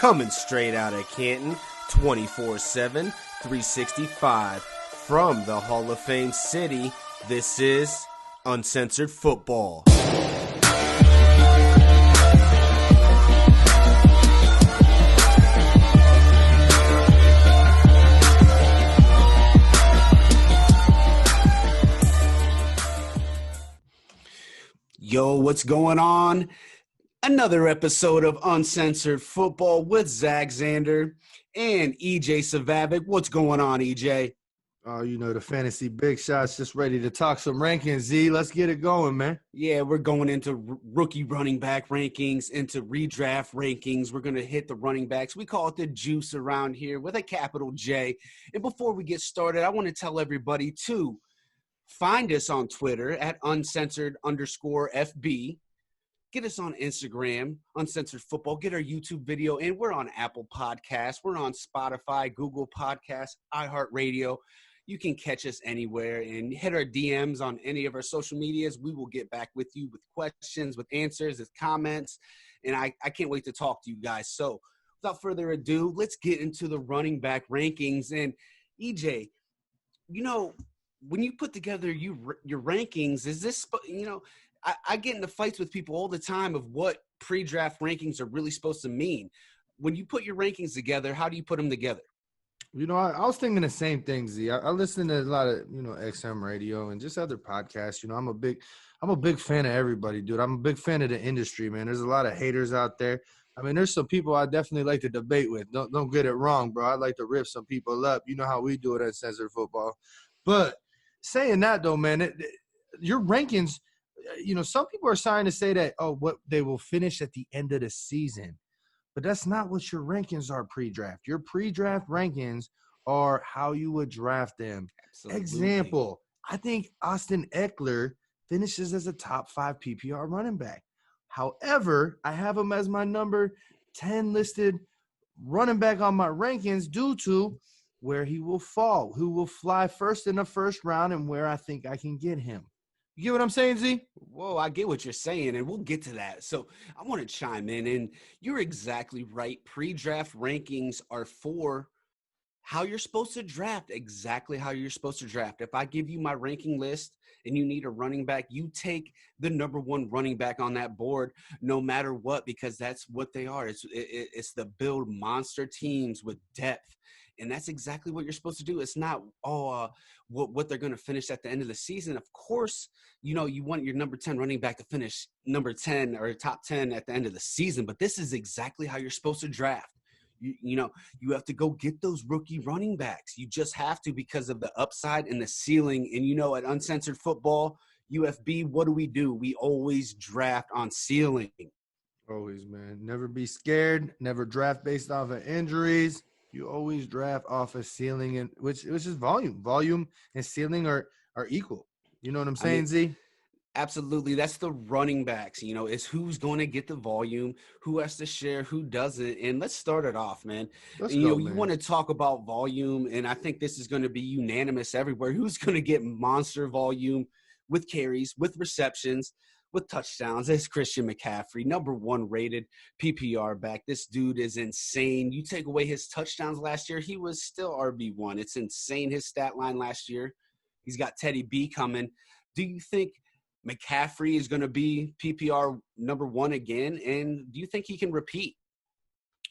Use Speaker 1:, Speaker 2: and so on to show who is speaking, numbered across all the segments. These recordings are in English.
Speaker 1: Coming straight out of Canton, 24/7, 365. From the Hall of Fame city, this is Uncensored Football. Yo, what's going on? Another episode of Uncensored Football with Zach Xander and EJ Savavic. What's going on, EJ?
Speaker 2: Oh, you know, the fantasy big shots just ready to talk some rankings, Z. Let's get it going, man.
Speaker 1: Yeah, we're going into rookie running back rankings, into redraft rankings. We're going to hit the running backs. We call it the juice around here with a capital J. And before we get started, I want to tell everybody to find us on Twitter at uncensored_FB. Get us on Instagram, Uncensored Football. Get our YouTube video, and we're on Apple Podcasts. We're on Spotify, Google Podcasts, iHeartRadio. You can catch us anywhere and hit our DMs on any of our social medias. We will get back with you with questions, with answers, with comments, and I can't wait to talk to you guys. So without further ado, let's get into the running back rankings. And EJ, you know, when you put together your rankings, is this, you know, I get into fights with people all the time of what pre-draft rankings are really supposed to mean. When you put your rankings together, how do you put them together?
Speaker 2: You know, I was thinking the same thing, Z. I listen to a lot of, you know, XM radio and just other podcasts. You know, I'm a big fan of everybody, dude. I'm a big fan of the industry, man. There's a lot of haters out there. I mean, there's some people I definitely like to debate with. Don't get it wrong, bro. I like to rip some people up. You know how we do it at Censored Football. But saying that, though, man, your rankings – you know, some people are starting to say that, what they will finish at the end of the season. But that's not what your rankings are pre-draft. Your pre-draft rankings are how you would draft them. Absolutely. Example, I think Austin Eckler finishes as a top 5 PPR running back. However, I have him as my number 10 listed running back on my rankings due to where he will fall, who will fly first in the first round, and where I think I can get him. You get what I'm saying, Z?
Speaker 1: Whoa, I get what you're saying, and we'll get to that. So I want to chime in, and you're exactly right. Pre-draft rankings are for how you're supposed to draft, exactly how you're supposed to draft. If I give you my ranking list and you need a running back, you take the number 1 running back on that board no matter what, because that's what they are. It's the build monster teams with depth. And that's exactly what you're supposed to do. It's not, what they're going to finish at the end of the season. Of course, you know, you want your number 10 running back to finish number 10 or top 10 at the end of the season. But this is exactly how you're supposed to draft. You know, you have to go get those rookie running backs. You just have to, because of the upside and the ceiling. And, you know, at Uncensored Football, UFB, what do? We always draft on ceiling.
Speaker 2: Always, man. Never be scared. Never draft based off of injuries. You always draft off of ceiling, and which is volume. Volume and ceiling are equal. You know what I'm saying, Z?
Speaker 1: Absolutely. That's the running backs. You know, it's who's going to get the volume, who has to share, who doesn't. And let's start it off, man. You want to talk about volume, and I think this is going to be unanimous everywhere. Who's going to get monster volume with carries, with receptions, with touchdowns? It's Christian McCaffrey, number 1 rated PPR back. This dude is insane. You take away his touchdowns last year, he was still RB1. It's insane, his stat line last year. He's got Teddy B coming. Do you think McCaffrey is going to be PPR number 1 again? And do you think he can repeat?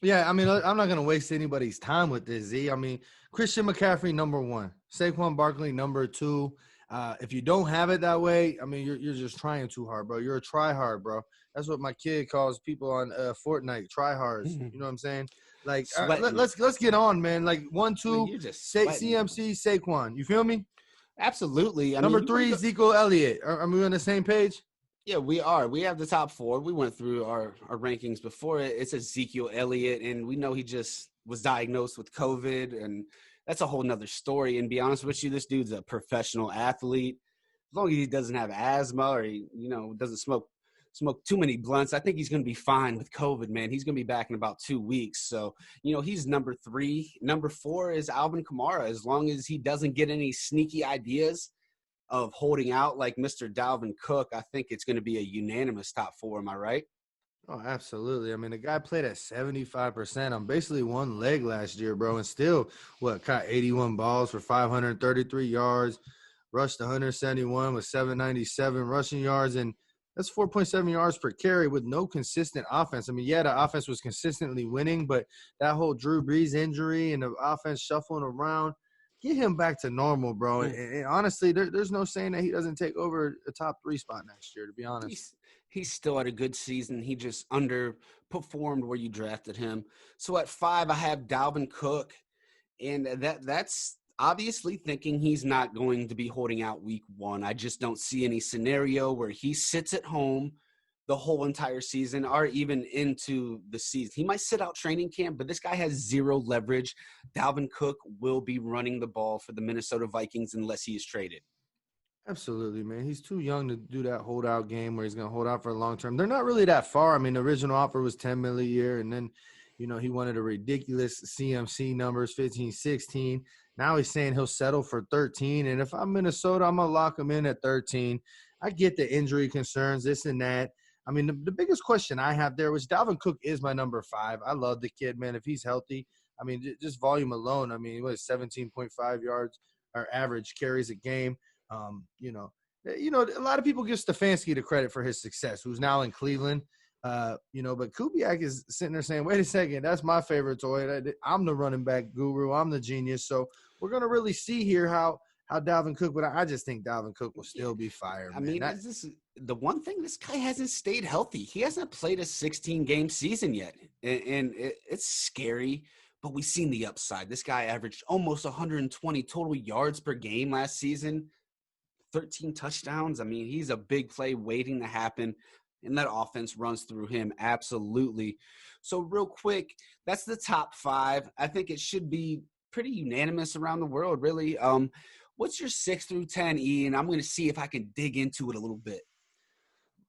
Speaker 2: Yeah, I mean, I'm not going to waste anybody's time with this, Z. I mean, Christian McCaffrey, number 1. Saquon Barkley, number 2. If you don't have it that way, I mean, you're just trying too hard, bro. You're a try-hard, bro. That's what my kid calls people on Fortnite, try-hards. You know what I'm saying? Like, let's get on, man. Like, 1, 2, CMC, Saquon. You feel me?
Speaker 1: Absolutely.
Speaker 2: Number 3, Ezekiel Elliott. Are we on the same page?
Speaker 1: Yeah, we are. We have the top 4. We went through our rankings before. It's Ezekiel Elliott, and we know he just was diagnosed with COVID, and that's a whole nother story. And be honest with you, this dude's a professional athlete. As long as he doesn't have asthma or he, you know, doesn't smoke too many blunts, I think he's going to be fine with COVID, man. He's going to be back in about 2 weeks. So, you know, he's number 3. Number 4 is Alvin Kamara. As long as he doesn't get any sneaky ideas of holding out like Mr. Dalvin Cook, I think it's going to be a unanimous top 4. Am I right?
Speaker 2: Oh, absolutely. I mean, the guy played at 75% on basically one leg last year, bro, and still, caught 81 balls for 533 yards, rushed 171 with 797 rushing yards, and that's 4.7 yards per carry with no consistent offense. I mean, yeah, the offense was consistently winning, but that whole Drew Brees injury and the offense shuffling around, get him back to normal, bro. And honestly, there's no saying that he doesn't take over a top 3 spot next year, to be honest.
Speaker 1: He's still had a good season. He just underperformed where you drafted him. So at 5, I have Dalvin Cook, and that's obviously thinking he's not going to be holding out week 1. I just don't see any scenario where he sits at home the whole entire season or even into the season. He might sit out training camp, but this guy has zero leverage. Dalvin Cook will be running the ball for the Minnesota Vikings unless he is traded.
Speaker 2: Absolutely, man. He's too young to do that holdout game where he's going to hold out for a long term. They're not really that far. I mean, the original offer was 10 million a year, and then, he wanted a ridiculous CMC numbers, 15, 16. Now he's saying he'll settle for 13. And if I'm Minnesota, I'm going to lock him in at 13. I get the injury concerns, this and that. I mean, the biggest question I have there was Dalvin Cook is my number 5. I love the kid, man. If he's healthy, I mean, just volume alone, I mean, he was 17.5 yards or average carries a game. A lot of people give Stefanski the credit for his success, who's now in Cleveland. But Kubiak is sitting there saying, wait a second, that's my favorite toy. I'm the running back guru. I'm the genius. So we're going to really see here how Dalvin Cook, but I just think Dalvin Cook will still be fired.
Speaker 1: I mean, the one thing, this guy hasn't stayed healthy. He hasn't played a 16-game season yet, and it's scary. But we've seen the upside. This guy averaged almost 120 total yards per game last season. 13 touchdowns. I mean, he's a big play waiting to happen, and that offense runs through him. Absolutely. So real quick, that's the top 5. I think it should be pretty unanimous around the world, really. What's your 6 through 10, Ian? I'm going to see if I can dig into it a little bit.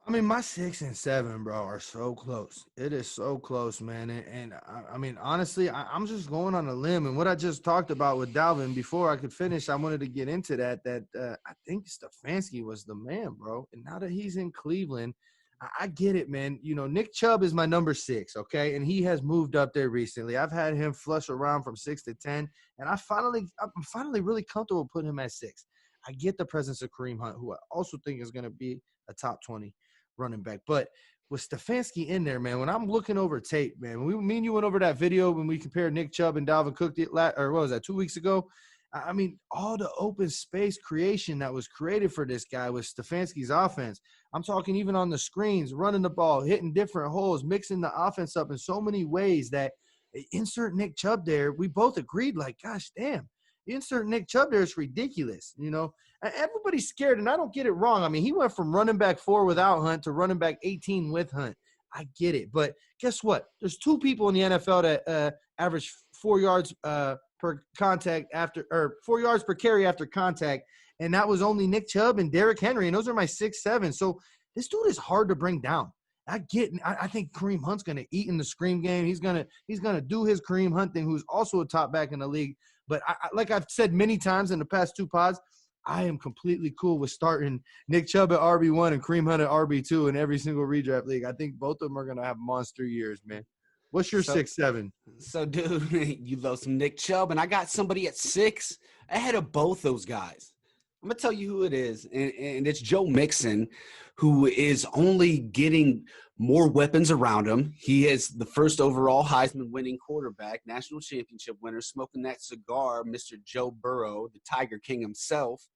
Speaker 2: I mean, my 6 and 7, bro, are so close. It is so close, man. And I mean, honestly, I'm just going on a limb. And what I just talked about with Dalvin, before I could finish, I wanted to get into that I think Stefanski was the man, bro. And now that he's in Cleveland, I get it, man. Nick Chubb is my number 6, okay? And he has moved up there recently. I've had him flush around from 6 to 10, and I'm finally really comfortable putting him at 6. I get the presence of Kareem Hunt, who I also think is going to be a top 20 running back. But with Stefanski in there, man, when I'm looking over tape, man, me and you went over that video when we compared Nick Chubb and Dalvin Cook, or what was that, 2 weeks ago? I mean, all the open space creation that was created for this guy with Stefanski's offense. I'm talking even on the screens, running the ball, hitting different holes, mixing the offense up in so many ways that insert Nick Chubb there. We both agreed, like, gosh, damn, insert Nick Chubb there is ridiculous. Everybody's scared, and I don't get it wrong. I mean, he went from running back 4 without Hunt to running back 18 with Hunt. I get it. But guess what? There's 2 people in the NFL that average 4 yards per contact or 4 yards per carry after contact, and that was only Nick Chubb and Derrick Henry, and those are my 6, 7. So this dude is hard to bring down. I think Kareem Hunt's going to eat in the scream game. He's going to do his Kareem Hunt thing, who's also a top back in the league. But like I've said many times in the past 2 pods, I am completely cool with starting Nick Chubb at RB1 and Kareem Hunt at RB2 in every single redraft league. I think both of them are going to have monster years, man. What's your 6, 7?
Speaker 1: So, dude, you love some Nick Chubb, and I got somebody at 6 ahead of both those guys. I'm going to tell you who it is, and it's Joe Mixon, who is only getting more weapons around him. He is the first overall Heisman-winning quarterback, national championship winner, smoking that cigar, Mr. Joe Burrow, the Tiger King himself.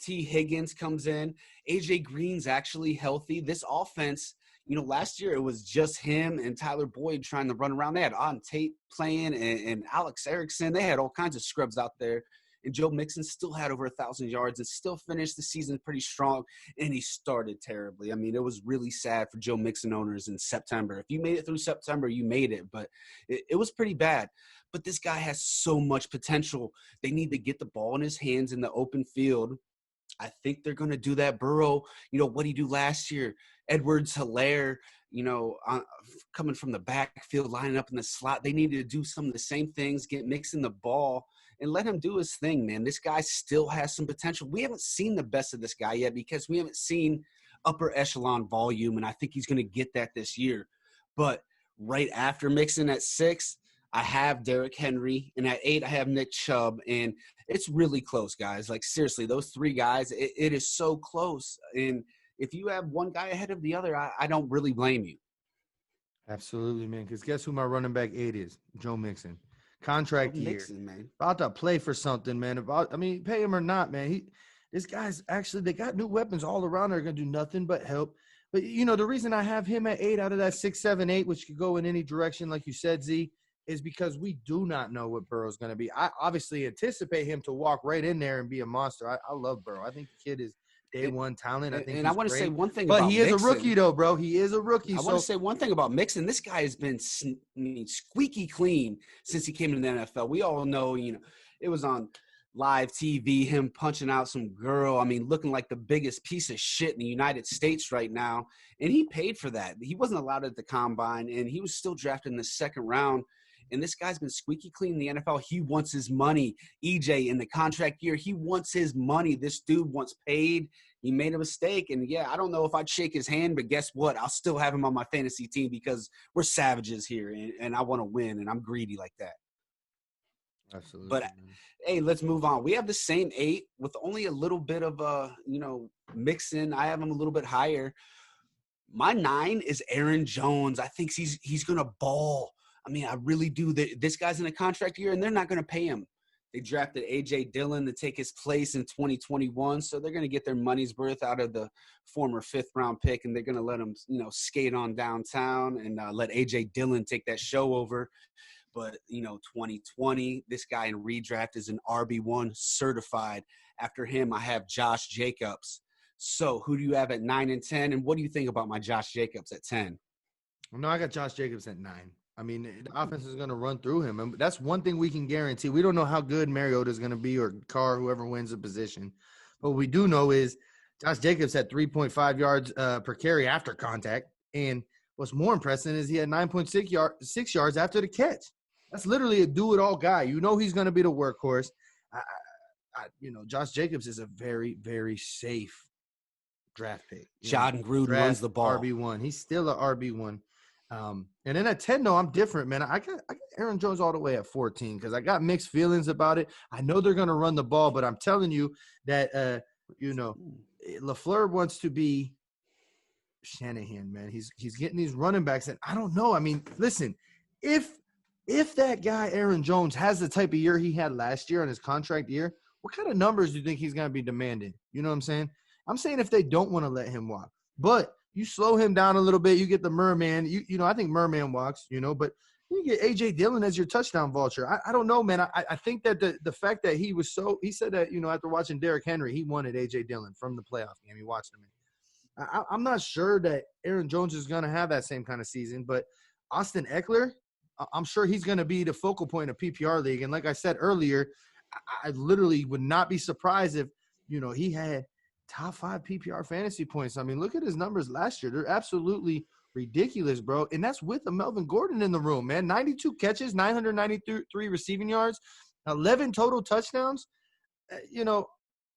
Speaker 1: T. Higgins comes in. AJ Green's actually healthy. This offense, last year it was just him and Tyler Boyd trying to run around. They had On Tate playing and Alex Erickson. They had all kinds of scrubs out there. And Joe Mixon still had over 1,000 yards and still finished the season pretty strong, and he started terribly. I mean, it was really sad for Joe Mixon owners in September. If you made it through September, you made it, but it was pretty bad. But this guy has so much potential. They need to get the ball in his hands in the open field. I think they're going to do that. Burrow, what he do last year? Edwards-Helaire, coming from the backfield, lining up in the slot. They needed to do some of the same things, mixing the ball, and let him do his thing, man. This guy still has some potential. We haven't seen the best of this guy yet because we haven't seen upper echelon volume, and I think he's going to get that this year. But right after Mixon at 6, I have Derrick Henry, and at 8, I have Nick Chubb, and it's really close, guys. Like, seriously, those 3 guys, it is so close. And if you have one guy ahead of the other, I don't really blame you.
Speaker 2: Absolutely, man. Because guess who my running back 8 is? Joe Mixon. Contract year.
Speaker 1: Mixon, man.
Speaker 2: About to play for something, man. Pay him or not, man. This guy's actually, they got new weapons all around. They're going to do nothing but help. But, the reason I have him at 8 out of that 6, 7, 8, which could go in any direction, like you said, Z, is because we do not know what Burrow's going to be. I obviously anticipate him to walk right in there and be a monster. I love Burrow. I think the kid is day one talent.
Speaker 1: I want to say one thing
Speaker 2: about
Speaker 1: Mixon.
Speaker 2: He is a rookie, though, bro. He is a rookie.
Speaker 1: I want to say one thing about Mixon. This guy has been squeaky clean since he came into the NFL. We all know, it was on live TV, him punching out some girl. I mean, looking like the biggest piece of shit in the United States right now. And he paid for that. He wasn't allowed at the combine, and he was still drafted in the 2nd round. And this guy's been squeaky clean in the NFL. He wants his money. EJ, in the contract year, he wants his money. This dude wants paid. He made a mistake. And, yeah, I don't know if I'd shake his hand, but guess what? I'll still have him on my fantasy team because we're savages here, and I want to win, and I'm greedy like that.
Speaker 2: Absolutely.
Speaker 1: But, hey, let's move on. We have the same 8 with only a little bit of, Mixon. I have him a little bit higher. My 9 is Aaron Jones. I think he's going to ball. I mean, I really do. This guy's in a contract year, and they're not going to pay him. They drafted EJ Dillon to take his place in 2021, so they're going to get their money's worth out of the former 5th-round pick, and they're going to let him, skate on downtown and let EJ Dillon take that show over. But, 2020, this guy in redraft is an RB1 certified. After him, I have Josh Jacobs. So who do you have at 9 and 10, and what do you think about my Josh Jacobs at 10?
Speaker 2: Well, no, I got Josh Jacobs at 9. I mean, the offense is going to run through him. And that's one thing we can guarantee. We don't know how good Mariota is going to be or Carr, whoever wins the position. But what we do know is Josh Jacobs had 3.5 yards per carry after contact. And what's more impressive is he had 9.6 yards after the catch. That's literally a do-it-all guy. He's going to be the workhorse. Josh Jacobs is a very, very safe draft pick.
Speaker 1: John Gruden runs the ball.
Speaker 2: RB1. He's still an RB1. And then at 10, no, I'm different, man. I got Aaron Jones all the way at 14 because I got mixed feelings about it. I know they're going to run the ball, but I'm telling you that, LaFleur wants to be Shanahan, man. He's getting these running backs, and I don't know. I mean, listen, if that guy Aaron Jones has the type of year he had last year on his contract year, what kind of numbers do you think he's going to be demanding? You know what I'm saying? I'm saying if they don't want to let him walk, but you slow him down a little bit, you get the Merman. I think Merman walks, but you get A.J. Dillon as your touchdown vulture. I don't know, man. I think that the fact that he said that, after watching Derrick Henry, he wanted A.J. Dillon from the playoff game. He watched him. I'm not sure that Aaron Jones is going to have that same kind of season, but Austin Eckler, I'm sure he's going to be the focal point of PPR league. And like I said earlier, I literally would not be surprised if, he had top 5 PPR fantasy points. I mean, look at his numbers last year. They're absolutely ridiculous, bro. And that's with a Melvin Gordon in the room, man. 92 catches, 993 receiving yards, 11 total touchdowns.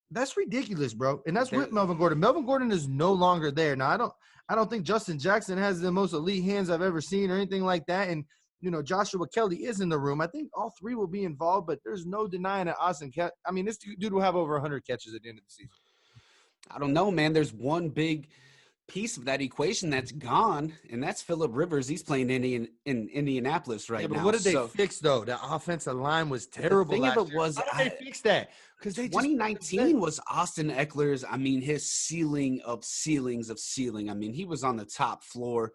Speaker 2: That's ridiculous, bro. And that's with Melvin Gordon. Melvin Gordon is no longer there. Now, I don't think Justin Jackson has the most elite hands I've ever seen or anything like that. And, Joshua Kelly is in the room. I think all 3 will be involved, but there's no denying that this dude will have over 100 catches at the end of the season.
Speaker 1: I don't know, man. There's one big piece of that equation that's gone, and that's Phillip Rivers. He's playing in Indianapolis right now.
Speaker 2: What did they fix, though? The offensive line was terrible.
Speaker 1: The thing of it was,
Speaker 2: how did they fix that? Because
Speaker 1: 2019 was Austin Eckler's. I mean, his ceiling of ceilings of ceiling. I mean, he was on the top floor.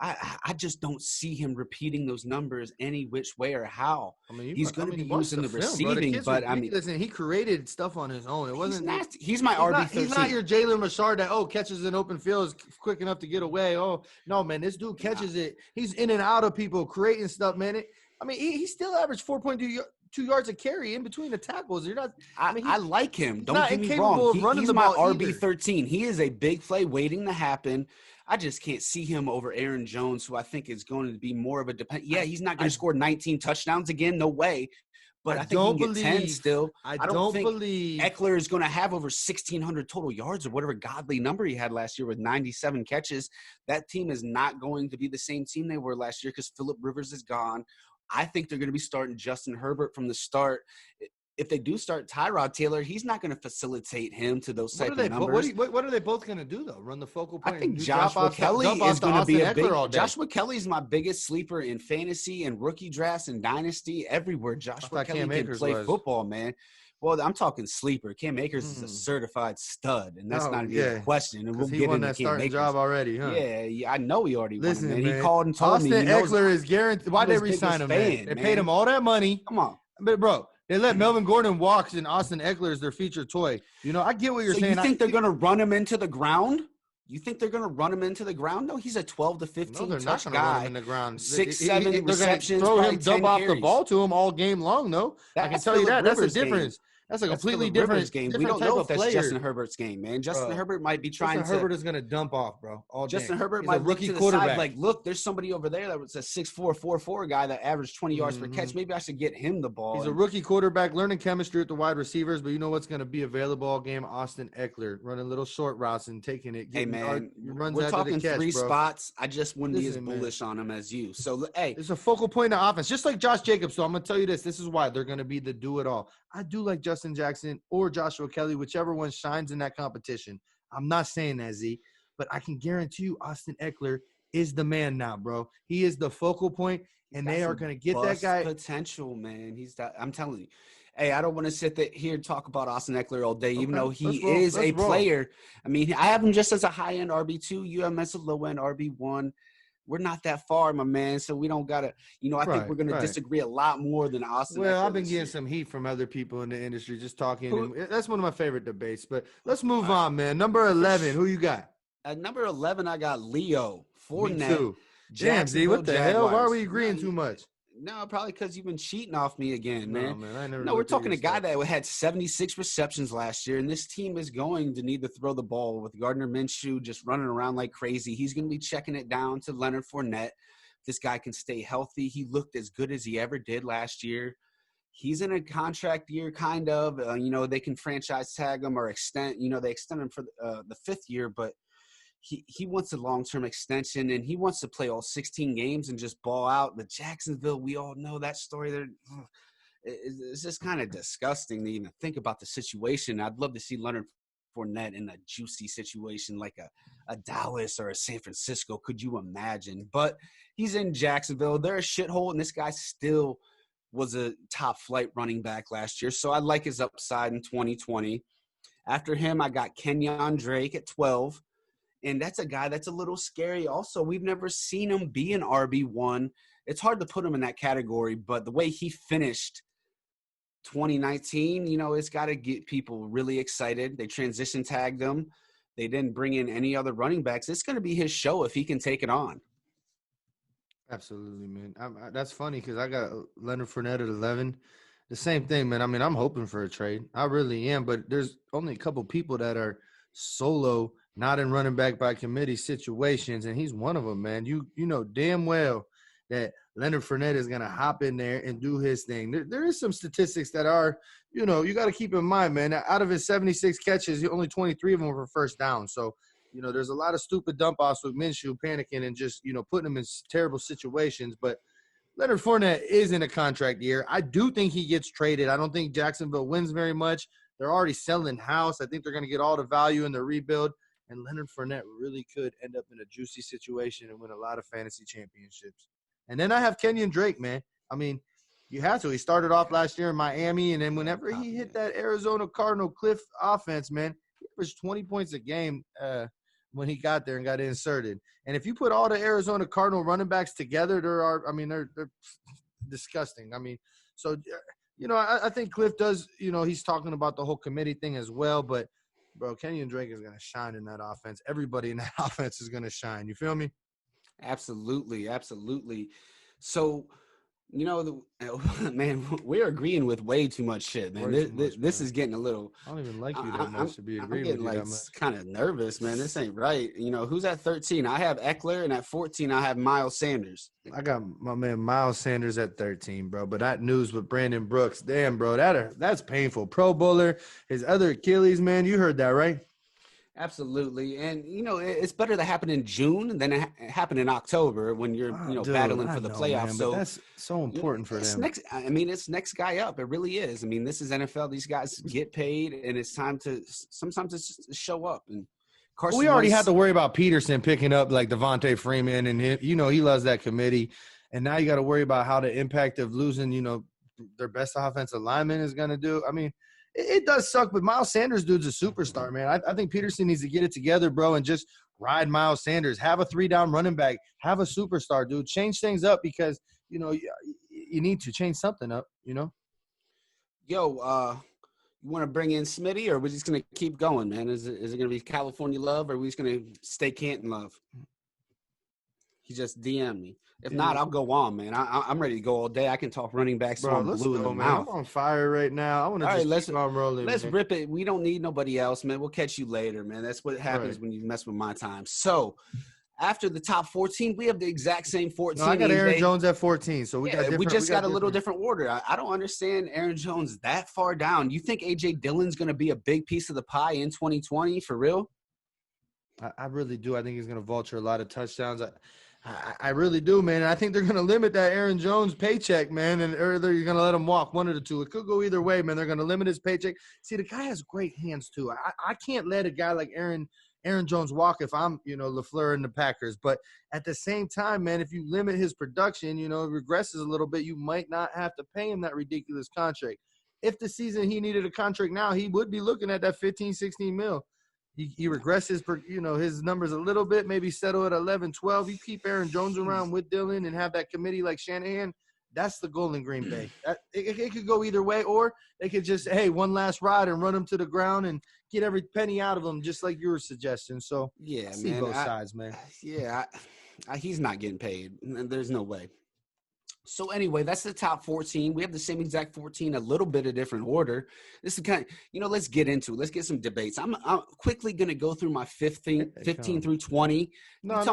Speaker 1: I just don't see him repeating those numbers any which way or how. I mean, he's going to be using the receiving, but I mean,
Speaker 2: listen, he created stuff on his own. It wasn't.
Speaker 1: He's my RB13.
Speaker 2: He's not your Jalen Richard that catches an open field is quick enough to get away. Oh no, man, this dude catches it. He's in and out of people creating stuff, man. He still averaged 4.2 yards a carry in between the tackles.
Speaker 1: I like him. Don't get me wrong. He's my RB13. He is a big play waiting to happen. I just can't see him over Aaron Jones, who I think is going to be more of a depend. Yeah, he's not going to score 19 touchdowns again. No way. but I think he can get 10 still.
Speaker 2: I
Speaker 1: don't
Speaker 2: don't
Speaker 1: think
Speaker 2: believe
Speaker 1: Eckler is going to have over 1,600 total yards or whatever godly number he had last year with 97 catches. That team is not going to be the same team they were last year because Phillip Rivers is gone. I think they're going to be starting Justin Herbert from the start. If they do start Tyrod Taylor, he's not going to facilitate him to those type of numbers.
Speaker 2: What are they both going to do, though? Run the focal point?
Speaker 1: I think Joshua Kelly is going to be a big – Joshua Kelly's my biggest sleeper in fantasy and rookie drafts and dynasty everywhere. Joshua Kelly can play football, man. Well, I'm talking sleeper. Cam Akers is a certified stud, and that's not even a question. And we'll get into
Speaker 2: that starting
Speaker 1: Akers.
Speaker 2: Job already, huh?
Speaker 1: Yeah, I know he already won it, man. He called and told
Speaker 2: Austin
Speaker 1: me.
Speaker 2: Eckler is guaranteed. Why'd they re-sign him, man? They paid him all that money.
Speaker 1: Come on.
Speaker 2: But, bro, they let Melvin Gordon walk, and Austin Eckler is their featured toy. You know, I get what you're saying.
Speaker 1: You think they're going to run him into the ground? You think they're going to run him into the ground? No, he's a 12 to 15 touch guy.
Speaker 2: Run him in the ground.
Speaker 1: 6-7 receptions.
Speaker 2: Throw him, dump off the ball to him all game long, though. I can tell you that. That's a difference. That's a completely different
Speaker 1: game. We don't know if that's Justin Herbert's game, man. Justin Herbert might be trying
Speaker 2: Justin Herbert is going to dump off, bro.
Speaker 1: Justin Herbert might look to the side like, look, there's somebody over there that was a 6'4", 4'4" guy that averaged 20 yards per catch. Maybe I should get him the ball.
Speaker 2: He's a rookie quarterback learning chemistry with the wide receivers, but you know what's going to be available all game? Austin Eckler running little short routes and taking it.
Speaker 1: Hey, man, we're talking three spots. I just wouldn't be as bullish on him as you. So, hey.
Speaker 2: It's a focal point of offense, just like Josh Jacobs. So I'm going to tell you this. This is why they're going to be the do-it-all. I do like Justin Jackson or Joshua Kelly, whichever one shines in that competition. I'm not saying that, Z, but I can guarantee you Austin Eckler is the man now, bro. He is the focal point, and they are going to get that guy.
Speaker 1: Potential, man. I'm telling you. Hey, I don't want to sit here and talk about Austin Eckler all day, even though he is a player. I mean, I have him just as a high-end RB2. You have him as a low-end RB1. We're not that far, my man, so we don't got to – I think we're going to disagree a lot more than Austin.
Speaker 2: Well, I've been getting some heat from other people in the industry just talking. And that's one of my favorite debates. But let's move on, man. Number 11, who you got?
Speaker 1: At number 11, I got Leo Fournette.
Speaker 2: Me too. Damn, Z, what the hell? Why are we agreeing too much?
Speaker 1: No, probably because you've been cheating off me again, man.
Speaker 2: No, man, I never.
Speaker 1: No, we're talking a guy that had 76 receptions last year, and this team is going to need to throw the ball with Gardner Minshew just running around like crazy. He's going to be checking it down to Leonard Fournette. This guy can stay healthy. He looked as good as he ever did last year. He's in a contract year, kind of. They can franchise tag him or extend. They extend him for the fifth year, but he wants a long-term extension, and he wants to play all 16 games and just ball out. The Jacksonville, we all know that story. It's just kind of disgusting to even think about the situation. I'd love to see Leonard Fournette in a juicy situation like a Dallas or a San Francisco. Could you imagine? But he's in Jacksonville. They're a shithole, and this guy still was a top-flight running back last year. So I like his upside in 2020. After him, I got Kenyon Drake at 12. And that's a guy that's a little scary also. We've never seen him be an RB1. It's hard to put him in that category, but the way he finished 2019, it's got to get people really excited. They transition tagged him. They didn't bring in any other running backs. It's going to be his show if he can take it on.
Speaker 2: Absolutely, man. That's funny because I got Leonard Fournette at 11. The same thing, man. I mean, I'm hoping for a trade. I really am, but there's only a couple people that are solo, not in running back by committee situations, and he's one of them, man. You know damn well that Leonard Fournette is going to hop in there and do his thing. There is some statistics that are, you got to keep in mind, man. Out of his 76 catches, only 23 of them were first down. So, there's a lot of stupid dump-offs with Minshew panicking and just, putting him in terrible situations. But Leonard Fournette is in a contract year. I do think he gets traded. I don't think Jacksonville wins very much. They're already selling house. I think they're going to get all the value in the rebuild. And Leonard Fournette really could end up in a juicy situation and win a lot of fantasy championships. And then I have Kenyon Drake, man. I mean, you have to. He started off last year in Miami, and then whenever he hit that Arizona Cardinal Cliff offense, man, he averaged 20 points a game when he got there and got inserted. And if you put all the Arizona Cardinal running backs together, they're disgusting. I mean, so I think Cliff does. He's talking about the whole committee thing as well, but. Bro, Kenyon Drake is going to shine in that offense. Everybody in that offense is going to shine. You feel me?
Speaker 1: Absolutely, absolutely. So You know, man, we're agreeing with way too much shit, man.
Speaker 2: Way too much,
Speaker 1: This
Speaker 2: man.
Speaker 1: is getting a little.
Speaker 2: I don't even like you that
Speaker 1: I'm
Speaker 2: much to be
Speaker 1: I'm
Speaker 2: agreeing with
Speaker 1: getting
Speaker 2: you
Speaker 1: like
Speaker 2: that much.
Speaker 1: kind of nervous, man. This ain't right. You know, who's at 13? I have Eckler, and at 14, I have Miles Sanders.
Speaker 2: I got my man Miles Sanders at 13, bro. But that news with Brandon Brooks, damn, bro, that's painful. Pro bowler, his other Achilles, man. You heard that, right?
Speaker 1: Absolutely, and you know it's better to happen in June than it happen in October when you're
Speaker 2: Oh, dude,
Speaker 1: battling
Speaker 2: I
Speaker 1: for the
Speaker 2: know,
Speaker 1: playoffs.
Speaker 2: man, but
Speaker 1: So
Speaker 2: that's so
Speaker 1: you know,
Speaker 2: important for
Speaker 1: it's
Speaker 2: them.
Speaker 1: next. I mean, it's next guy up. It really is. I mean, this is NFL. These guys get paid, and it's time to sometimes it's just to show up. And
Speaker 2: We
Speaker 1: Carson
Speaker 2: already had
Speaker 1: Wentz.
Speaker 2: to worry about Peterson picking up like Devontae Freeman, and he loves that committee. And now you got to worry about how the impact of losing, their best offensive lineman is going to do. I mean, it does suck, but Miles Sanders, dude's a superstar, man. I think Peterson needs to get it together, bro, and just ride Miles Sanders. Have a 3-down running back. Have a superstar, dude. Change things up because, you need to change something up,
Speaker 1: Yo, you want to bring in Smitty, or we're just gonna keep going, man? Is it gonna be California love, or are we just gonna stay Canton love? He just DM'd me. If not,
Speaker 2: Yeah.
Speaker 1: I'll go on, man. I'm ready to go all day. I can talk running backs so
Speaker 2: Bro,
Speaker 1: I'm
Speaker 2: let's
Speaker 1: blue in the
Speaker 2: go, man. I'm
Speaker 1: mouth.
Speaker 2: on fire right now. I want to
Speaker 1: All right,
Speaker 2: just
Speaker 1: let's
Speaker 2: keep on rolling, man.
Speaker 1: rip it. We don't need nobody else, man. We'll catch you later, man. That's what happens
Speaker 2: Right.
Speaker 1: when you mess with my time. So after the top 14, we have the exact same
Speaker 2: No, I
Speaker 1: 14.
Speaker 2: got Aaron
Speaker 1: EJ.
Speaker 2: Jones at 14, so we got
Speaker 1: Yeah, we
Speaker 2: different.
Speaker 1: just got a little different order. I don't understand Aaron Jones that far down. You think AJ Dillon's going to be a big piece of the pie in 2020 for real?
Speaker 2: I really do. I think he's going to vulture a lot of touchdowns. I really do, man. And I think they're going to limit that Aaron Jones paycheck, man, or they're going to let him walk, one of the two. It could go either way, man. They're going to limit his paycheck. See, the guy has great hands too. I can't let a guy like Aaron Jones walk if I'm, LaFleur and the Packers. But at the same time, man, if you limit his production, it regresses a little bit, you might not have to pay him that ridiculous contract. If the season he needed a contract now, he would be looking at that 15, 16 mil. He regresses, his numbers a little bit, maybe settle at 11, 12. You keep Aaron Jones around with Dillon and have that committee like Shanahan. That's the goal in Green Bay. It could go either way, or they could just, hey, one last ride and run him to the ground and get every penny out of him, just like you were suggesting. So,
Speaker 1: Yeah,
Speaker 2: I see
Speaker 1: man.
Speaker 2: both sides, man.
Speaker 1: Yeah, he's not getting paid. There's no way. So anyway, that's the top 14. We have the same exact 14, a little bit of different order. This is kind of, let's get into it. Let's get some debates. I'm quickly going to go through my 15 through 20.
Speaker 2: No,
Speaker 1: Come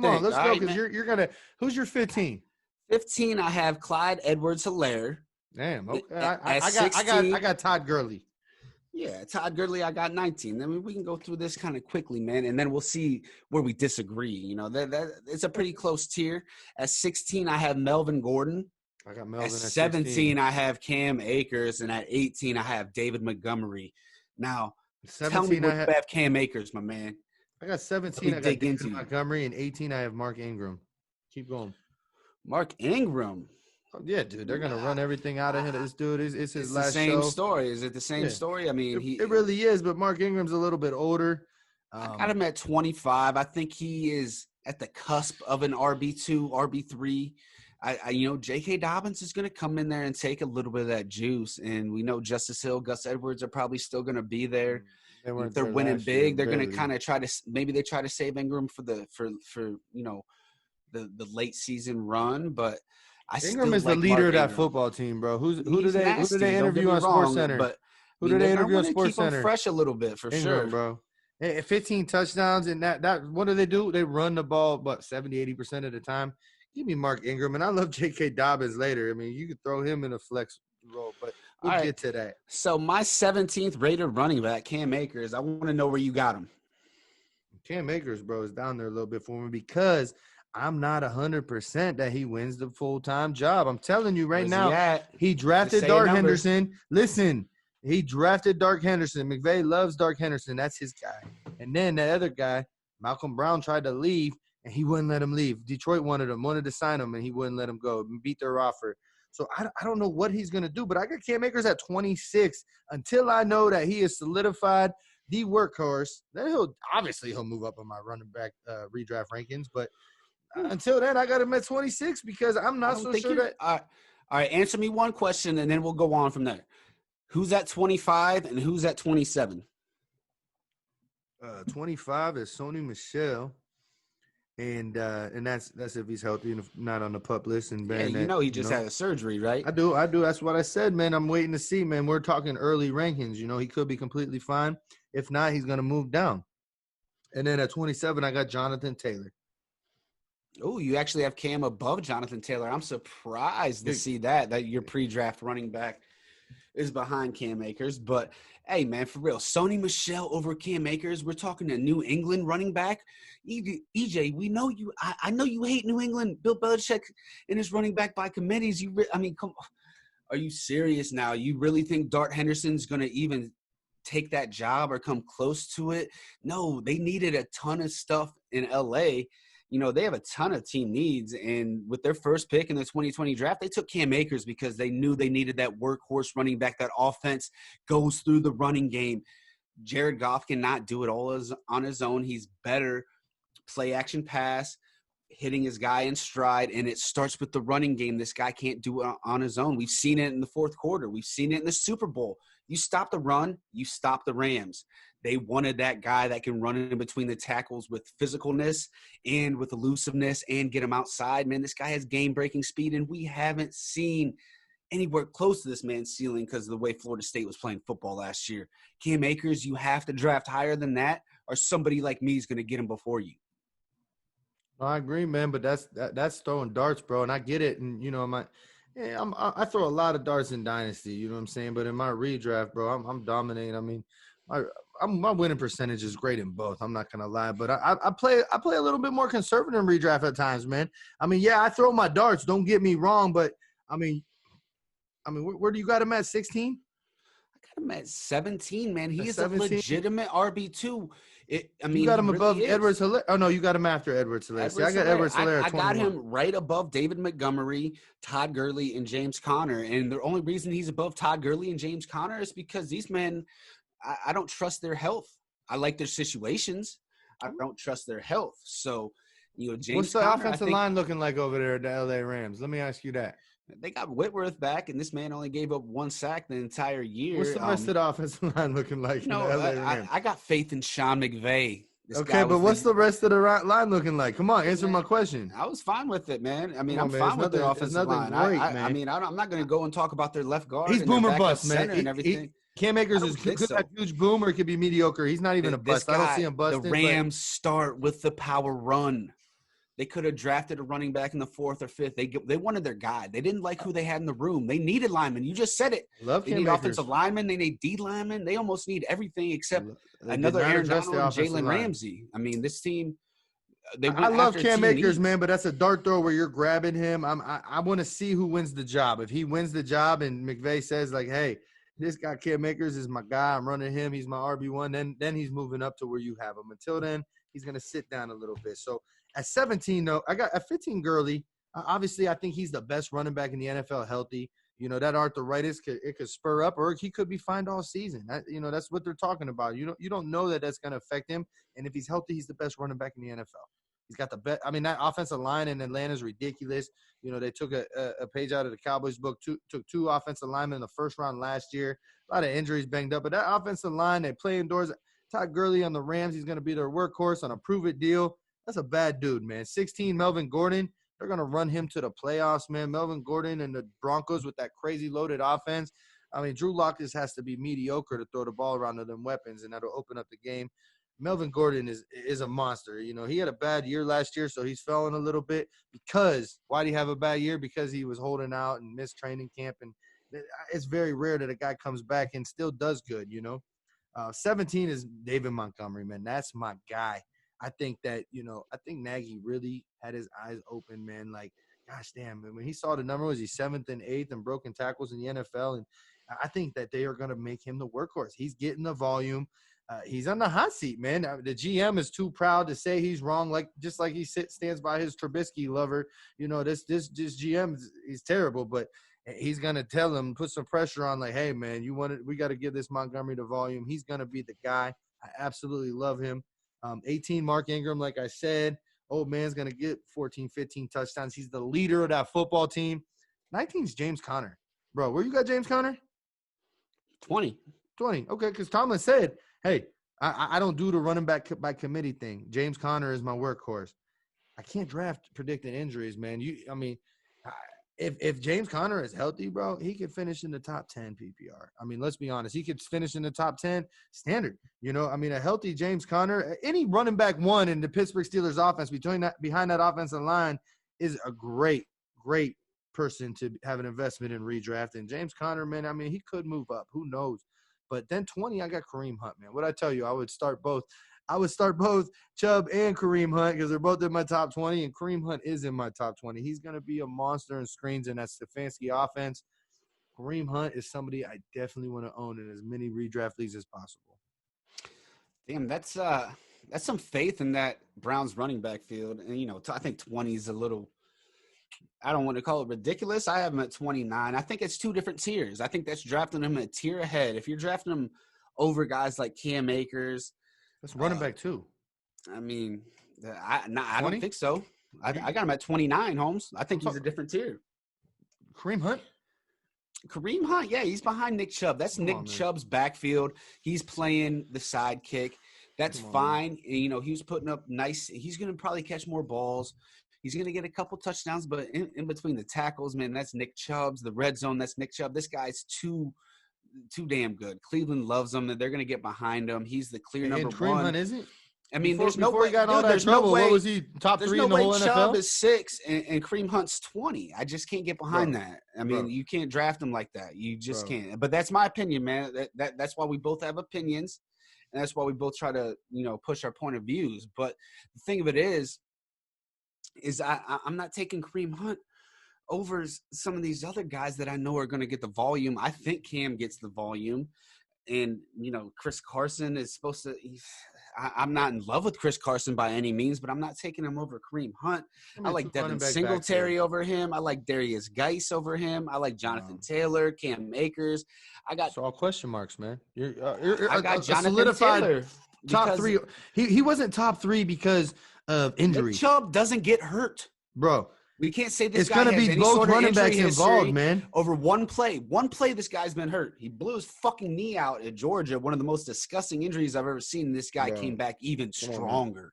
Speaker 2: on. Let's go, because
Speaker 1: right,
Speaker 2: you're going to – who's your 15?
Speaker 1: 15, I have Clyde Edwards-Helaire.
Speaker 2: Damn, okay.
Speaker 1: I
Speaker 2: got Todd Gurley.
Speaker 1: Yeah, Todd Gurley, I got 19. I mean, we can go through this kind of quickly, man, and then we'll see where we disagree. That it's a pretty close tier. At 16, I have Melvin Gordon.
Speaker 2: I got Melvin at
Speaker 1: 17, I have Cam Akers, and at 18, I have David Montgomery. Now, tell me where you have Cam Akers, my man.
Speaker 2: I got 17, I got David Montgomery, and 18, I have Mark Ingram. Keep going.
Speaker 1: Mark Ingram.
Speaker 2: Oh, yeah, dude, they're gonna run everything out of him. This dude it's his last
Speaker 1: show. Story. Is it the same story? I mean,
Speaker 2: it really is. But Mark Ingram's a little bit older.
Speaker 1: I got him at 25. I think he is at the cusp of an RB2, RB3. J.K. Dobbins is going to come in there and take a little bit of that juice, and we know Justice Hill, Gus Edwards are probably still going to be there. If they're winning big, they're going to kind of try to save Ingram for the late season run, but.
Speaker 2: Ingram is the leader of that football team, bro. Who do they interview on SportsCenter?
Speaker 1: But
Speaker 2: who do they interview on SportsCenter?
Speaker 1: Keep them fresh a little bit for sure,
Speaker 2: bro. 15 touchdowns and that. What do? They run the ball, 70-80% of the time. Give me Mark Ingram, and I love J.K. Dobbins later. I mean, you could throw him in a flex role, but we'll get to that.
Speaker 1: So my 17th rated running back, Cam Akers. I want to know where you got him.
Speaker 2: Cam Akers, bro, is down there a little bit for me because I'm not 100% that he wins the full-time job. I'm telling you right now, he drafted Dark Henderson. Listen, he drafted Dark Henderson. McVay loves Dark Henderson. That's his guy. And then that other guy, Malcolm Brown, tried to leave, and he wouldn't let him leave. Detroit wanted to sign him, and he wouldn't let him go and beat their offer. So I don't know what he's going to do, but I got Cam Akers at 26 until I know that he is solidified the workhorse. Then he'll move up on my running back redraft rankings, but until then, I got him at 26 because I'm not so sure that.
Speaker 1: All right, answer me one question, and then we'll go on from there. Who's at 25 and who's at 27?
Speaker 2: 25 is Sony Michel, and that's if he's healthy and if not on the pup list. And
Speaker 1: Yeah,
Speaker 2: Ben,
Speaker 1: you
Speaker 2: that
Speaker 1: know he just had a surgery, right?
Speaker 2: I do. That's what I said, man. I'm waiting to see, man. We're talking early rankings. He could be completely fine. If not, he's gonna move down. And then at 27, I got Jonathan Taylor.
Speaker 1: Oh, you actually have Cam above Jonathan Taylor. I'm surprised to see that your pre-draft running back is behind Cam Akers. But hey, man, for real, Sony Michel over Cam Akers. We're talking a New England running back. EJ, we know you. I know you hate New England. Bill Belichick and his running back by committees. Come. Are you serious now? You really think Dart Henderson's going to even take that job or come close to it? No, they needed a ton of stuff in LA. They have a ton of team needs, and with their first pick in the 2020 draft, they took Cam Akers because they knew they needed that workhorse running back. That offense goes through the running game. Jared Goff cannot do it all on his own. He's better play action pass, hitting his guy in stride, and it starts with the running game. This guy can't do it on his own. We've seen it in the fourth quarter. We've seen it in the Super Bowl. You stop the run, you stop the Rams. They wanted that guy that can run in between the tackles with physicalness and with elusiveness and get him outside. Man, this guy has game-breaking speed, and we haven't seen anywhere close to this man's ceiling because of the way Florida State was playing football last year. Cam Akers, you have to draft higher than that, or somebody like me is going to get him before you.
Speaker 2: I agree, man, but that's throwing darts, bro, and I get it. And I throw a lot of darts in Dynasty, you know what I'm saying? But in my redraft, bro, I'm dominating. I mean, my winning percentage is great in both. I'm not gonna lie, but I play a little bit more conservative in redraft at times, man. I mean, yeah, I throw my darts. Don't get me wrong, but I mean, where do you got him at? 16?
Speaker 1: I got him at 17, man. He is
Speaker 2: 17?
Speaker 1: a legitimate RB2.
Speaker 2: You got him above Edwards Hilaire. Oh no, you got him after Edwards Hilaire. See, I got Edwards Hilaire.
Speaker 1: I got him right above David Montgomery, Todd Gurley, and James Conner. And the only reason he's above Todd Gurley and James Conner is because these men, I don't trust their health. I like their situations. I don't trust their health. So, James
Speaker 2: What's the
Speaker 1: Conner,
Speaker 2: offensive line looking like over there at the LA Rams? Let me ask you that.
Speaker 1: They got Whitworth back, and this man only gave up 1 sack the entire year.
Speaker 2: What's the rest of the offensive line looking like in the LA Rams?
Speaker 1: I got faith in Sean McVay.
Speaker 2: Okay, but what's the rest of the line looking like? Come on, answer my question.
Speaker 1: I was fine with it, man. I mean, I'm fine with their offensive line. I'm not going to go and talk about their left guard.
Speaker 2: He's boomer bust, man.
Speaker 1: And everything.
Speaker 2: Cam Akers is good at huge boom, or it could be mediocre. He's not even a bust. I don't see him busting.
Speaker 1: The Rams start with the power run. They could have drafted a running back in the 4th or 5th. They wanted their guy. They didn't like who they had in the room. They needed linemen. You just said it. They need offensive linemen. They need D linemen. They almost need everything except another Aaron Donald and Jalen Ramsey. I mean, this team.
Speaker 2: I love Cam Akers, man, but that's a dart throw where you're grabbing him. I want to see who wins the job. If he wins the job and McVay says like, hey, this guy Cam Akers is my guy. I'm running him. He's my RB1. Then he's moving up to where you have him. Until then, he's going to sit down a little bit. So at 17, though, I got at 15 Gurley. Obviously, I think he's the best running back in the NFL healthy. That arthritis could spur up, or he could be fine all season. That's what they're talking about. You don't know that that's going to affect him. And if he's healthy, he's the best running back in the NFL. He's got the best. I mean, that offensive line in Atlanta is ridiculous. They took a page out of the Cowboys book. Took 2 offensive linemen in the first round last year. A lot of injuries banged up, but that offensive line, they play indoors. Todd Gurley on the Rams, he's going to be their workhorse on a prove-it deal. That's a bad dude, man. 16, Melvin Gordon. They're going to run him to the playoffs, man. Melvin Gordon and the Broncos with that crazy loaded offense. I mean, Drew Lock just has to be mediocre to throw the ball around to them weapons, and that'll open up the game. Melvin Gordon is a monster. He had a bad year last year, so he's fallen a little bit. Because why did he have a bad year? Because he was holding out and missed training camp. And it's very rare that a guy comes back and still does good, 17 is David Montgomery, man. That's my guy. I think that, I think Nagy really had his eyes open, man. Like, gosh damn, man. When he saw the number, was he 7th and 8th in broken tackles in the NFL? And I think that they are going to make him the workhorse. He's getting the volume. He's on the hot seat, man. The GM is too proud to say he's wrong, just like he stands by his Trubisky lover. This GM, he's terrible, but he's going to tell him, put some pressure on, like, hey, man, we got to give this Montgomery the volume. He's going to be the guy. I absolutely love him. 18, Mark Ingram, like I said. Old man's going to get 14, 15 touchdowns. He's the leader of that football team. 19 is James Conner. Bro, where you got James Conner?
Speaker 1: 20.
Speaker 2: Okay, because Tomlin said, hey, I don't do the running back by committee thing. James Conner is my workhorse. I can't draft predicting injuries, man. If James Conner is healthy, bro, he could finish in the top 10 PPR. I mean, let's be honest. He could finish in the top 10 standard. A healthy James Conner, any running back one in the Pittsburgh Steelers offense behind that offensive line is a great, great person to have an investment in redraft. And James Conner, man, I mean, he could move up. Who knows? But then 20, I got Kareem Hunt, man. What I tell you, I would start both Chubb and Kareem Hunt because they're both in my top 20, and Kareem Hunt is in my top 20. He's going to be a monster in screens in that Stefanski offense. Kareem Hunt is somebody I definitely want to own in as many redraft leagues as possible.
Speaker 1: Damn, that's some faith in that Browns running back field. And, I think 20 is a little – I don't want to call it ridiculous. I have him at 29. I think it's two different tiers. I think that's drafting him a tier ahead. If you're drafting him over guys like Cam Akers –
Speaker 2: that's running back too.
Speaker 1: I mean, I don't think so. I got him at 29, Holmes. I think he's a different tier.
Speaker 2: Kareem Hunt,
Speaker 1: yeah, he's behind Nick Chubb. That's Nick Chubb's backfield. He's playing the sidekick. That's fine. He was putting up nice. He's going to probably catch more balls. He's going to get a couple touchdowns, but in between the tackles, man, that's Nick Chubb's. The red zone, that's Nick Chubb. This guy's too damn good. Cleveland loves him. They're going to get behind him. He's the clear number
Speaker 2: Kareem
Speaker 1: one.
Speaker 2: Hunt isn't?
Speaker 1: I mean,
Speaker 2: there's no way he got all that trouble. What was he, top 3 in the whole NFL?
Speaker 1: Chubb is 6 and Kareem Hunt's 20. I just can't get behind that. I mean, you can't draft him like that. You just can't. But that's my opinion, man. That's why we both have opinions, and that's why we both try to push our point of views. But the thing of it is I'm not taking Kareem Hunt over some of these other guys that I know are going to get the volume. I think Cam gets the volume. And, Chris Carson is supposed to – I'm not in love with Chris Carson by any means, but I'm not taking him over Kareem Hunt. I like Devin Singletary over him. I like Darius Geis over him. I like Jonathan Taylor, Cam Akers.
Speaker 2: It's all question marks, man.
Speaker 1: I got Jonathan Taylor.
Speaker 2: Top 3. He wasn't top 3 because of injury.
Speaker 1: Nick Chubb doesn't get hurt.
Speaker 2: Bro.
Speaker 1: We can't say this
Speaker 2: it's
Speaker 1: guy
Speaker 2: going to
Speaker 1: has
Speaker 2: be
Speaker 1: any
Speaker 2: both
Speaker 1: sort of
Speaker 2: running backs involved, man.
Speaker 1: Over one play. One play, this guy's been hurt. He blew his fucking knee out at Georgia, one of the most disgusting injuries I've ever seen. This guy came back even stronger.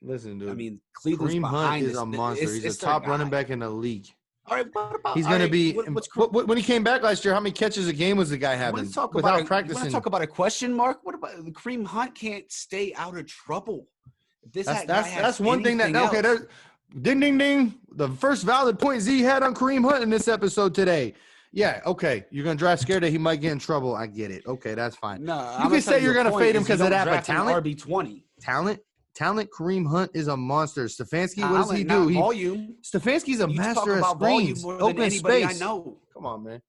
Speaker 2: Listen, dude.
Speaker 1: I mean, Cleveland's
Speaker 2: Kareem
Speaker 1: behind
Speaker 2: Hunt is a monster. He's a top running back in the league.
Speaker 1: All right, what about,
Speaker 2: he's going to be when he came back last year, how many catches a game was the guy having without practicing?
Speaker 1: You want to talk about a question mark? What about Kareem Hunt can't stay out of trouble?
Speaker 2: That's one thing that ding, ding, ding. The first valid point Z had on Kareem Hunt in this episode today. Yeah, okay. You're going to draft scared that he might get in trouble. I get it. Okay, that's fine.
Speaker 1: No,
Speaker 2: you can say you're going to fade him because of that, but talent?
Speaker 1: RB20.
Speaker 2: Talent, Kareem Hunt is a monster. Stefanski, what does he do?
Speaker 1: Volume.
Speaker 2: Stefanski's a master of screens. Open space.
Speaker 1: I know.
Speaker 2: Come on, man.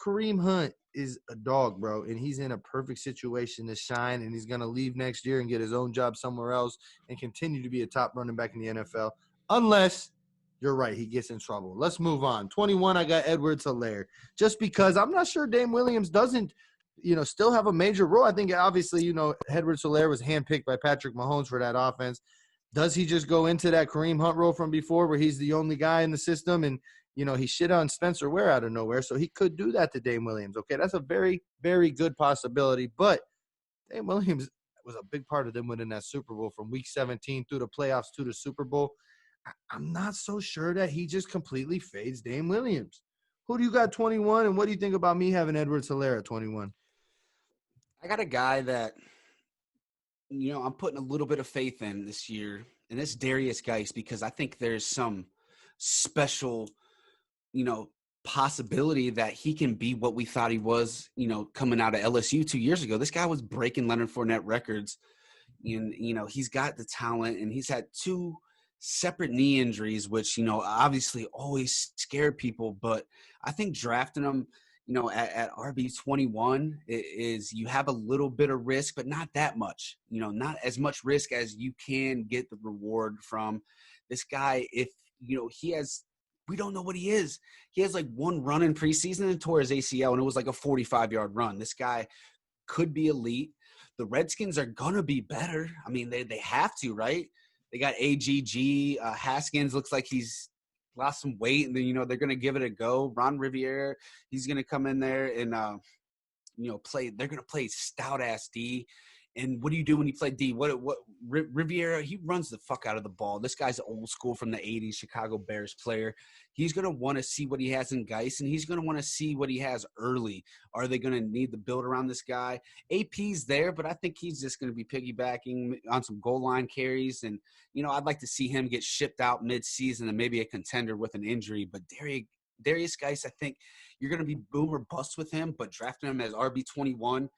Speaker 2: Kareem Hunt is a dog, bro, and he's in a perfect situation to shine, and he's going to leave next year and get his own job somewhere else and continue to be a top running back in the NFL. Unless, you're right, he gets in trouble. Let's move on. 21, I got Edwards-Helaire. Just because I'm not sure Dame Williams doesn't, still have a major role. I think, obviously, Edwards-Helaire was handpicked by Patrick Mahomes for that offense. Does he just go into that Kareem Hunt role from before where he's the only guy in the system and, he shit on Spencer Ware out of nowhere? So he could do that to Dame Williams. Okay, that's a very, very good possibility. But Dame Williams was a big part of them winning that Super Bowl from Week 17 through the playoffs to the Super Bowl. I'm not so sure that he just completely fades Dame Williams. Who do you got 21, and what do you think about me having Edwards-Helaire at 21?
Speaker 1: I got a guy that, I'm putting a little bit of faith in this year, and it's Darius Geis because I think there's some special, possibility that he can be what we thought he was, coming out of LSU 2 years ago. This guy was breaking Leonard Fournette records, and, he's got the talent, and he's had 2 separate knee injuries, which, obviously always scare people. But I think drafting them, at RB21 is you have a little bit of risk, but not that much, not as much risk as you can get the reward from this guy. If, we don't know what he is. He has like one run in preseason and tore his ACL, and it was like a 45-yard run. This guy could be elite. The Redskins are going to be better. I mean, they have to, right? They got AGG. Haskins looks like he's lost some weight, and then, they're going to give it a go. Ron Rivera, he's going to come in there and, play. They're going to play stout-ass D. And what do you do when you play D? What Riviera, he runs the fuck out of the ball. This guy's old school from the 80s, Chicago Bears player. He's going to want to see what he has in Geis, and he's going to want to see what he has early. Are they going to need to build around this guy? AP's there, but I think he's just going to be piggybacking on some goal line carries. And, I'd like to see him get shipped out mid-season and maybe a contender with an injury. But Darius Geis, I think you're going to be boom or bust with him, but drafting him as RB21,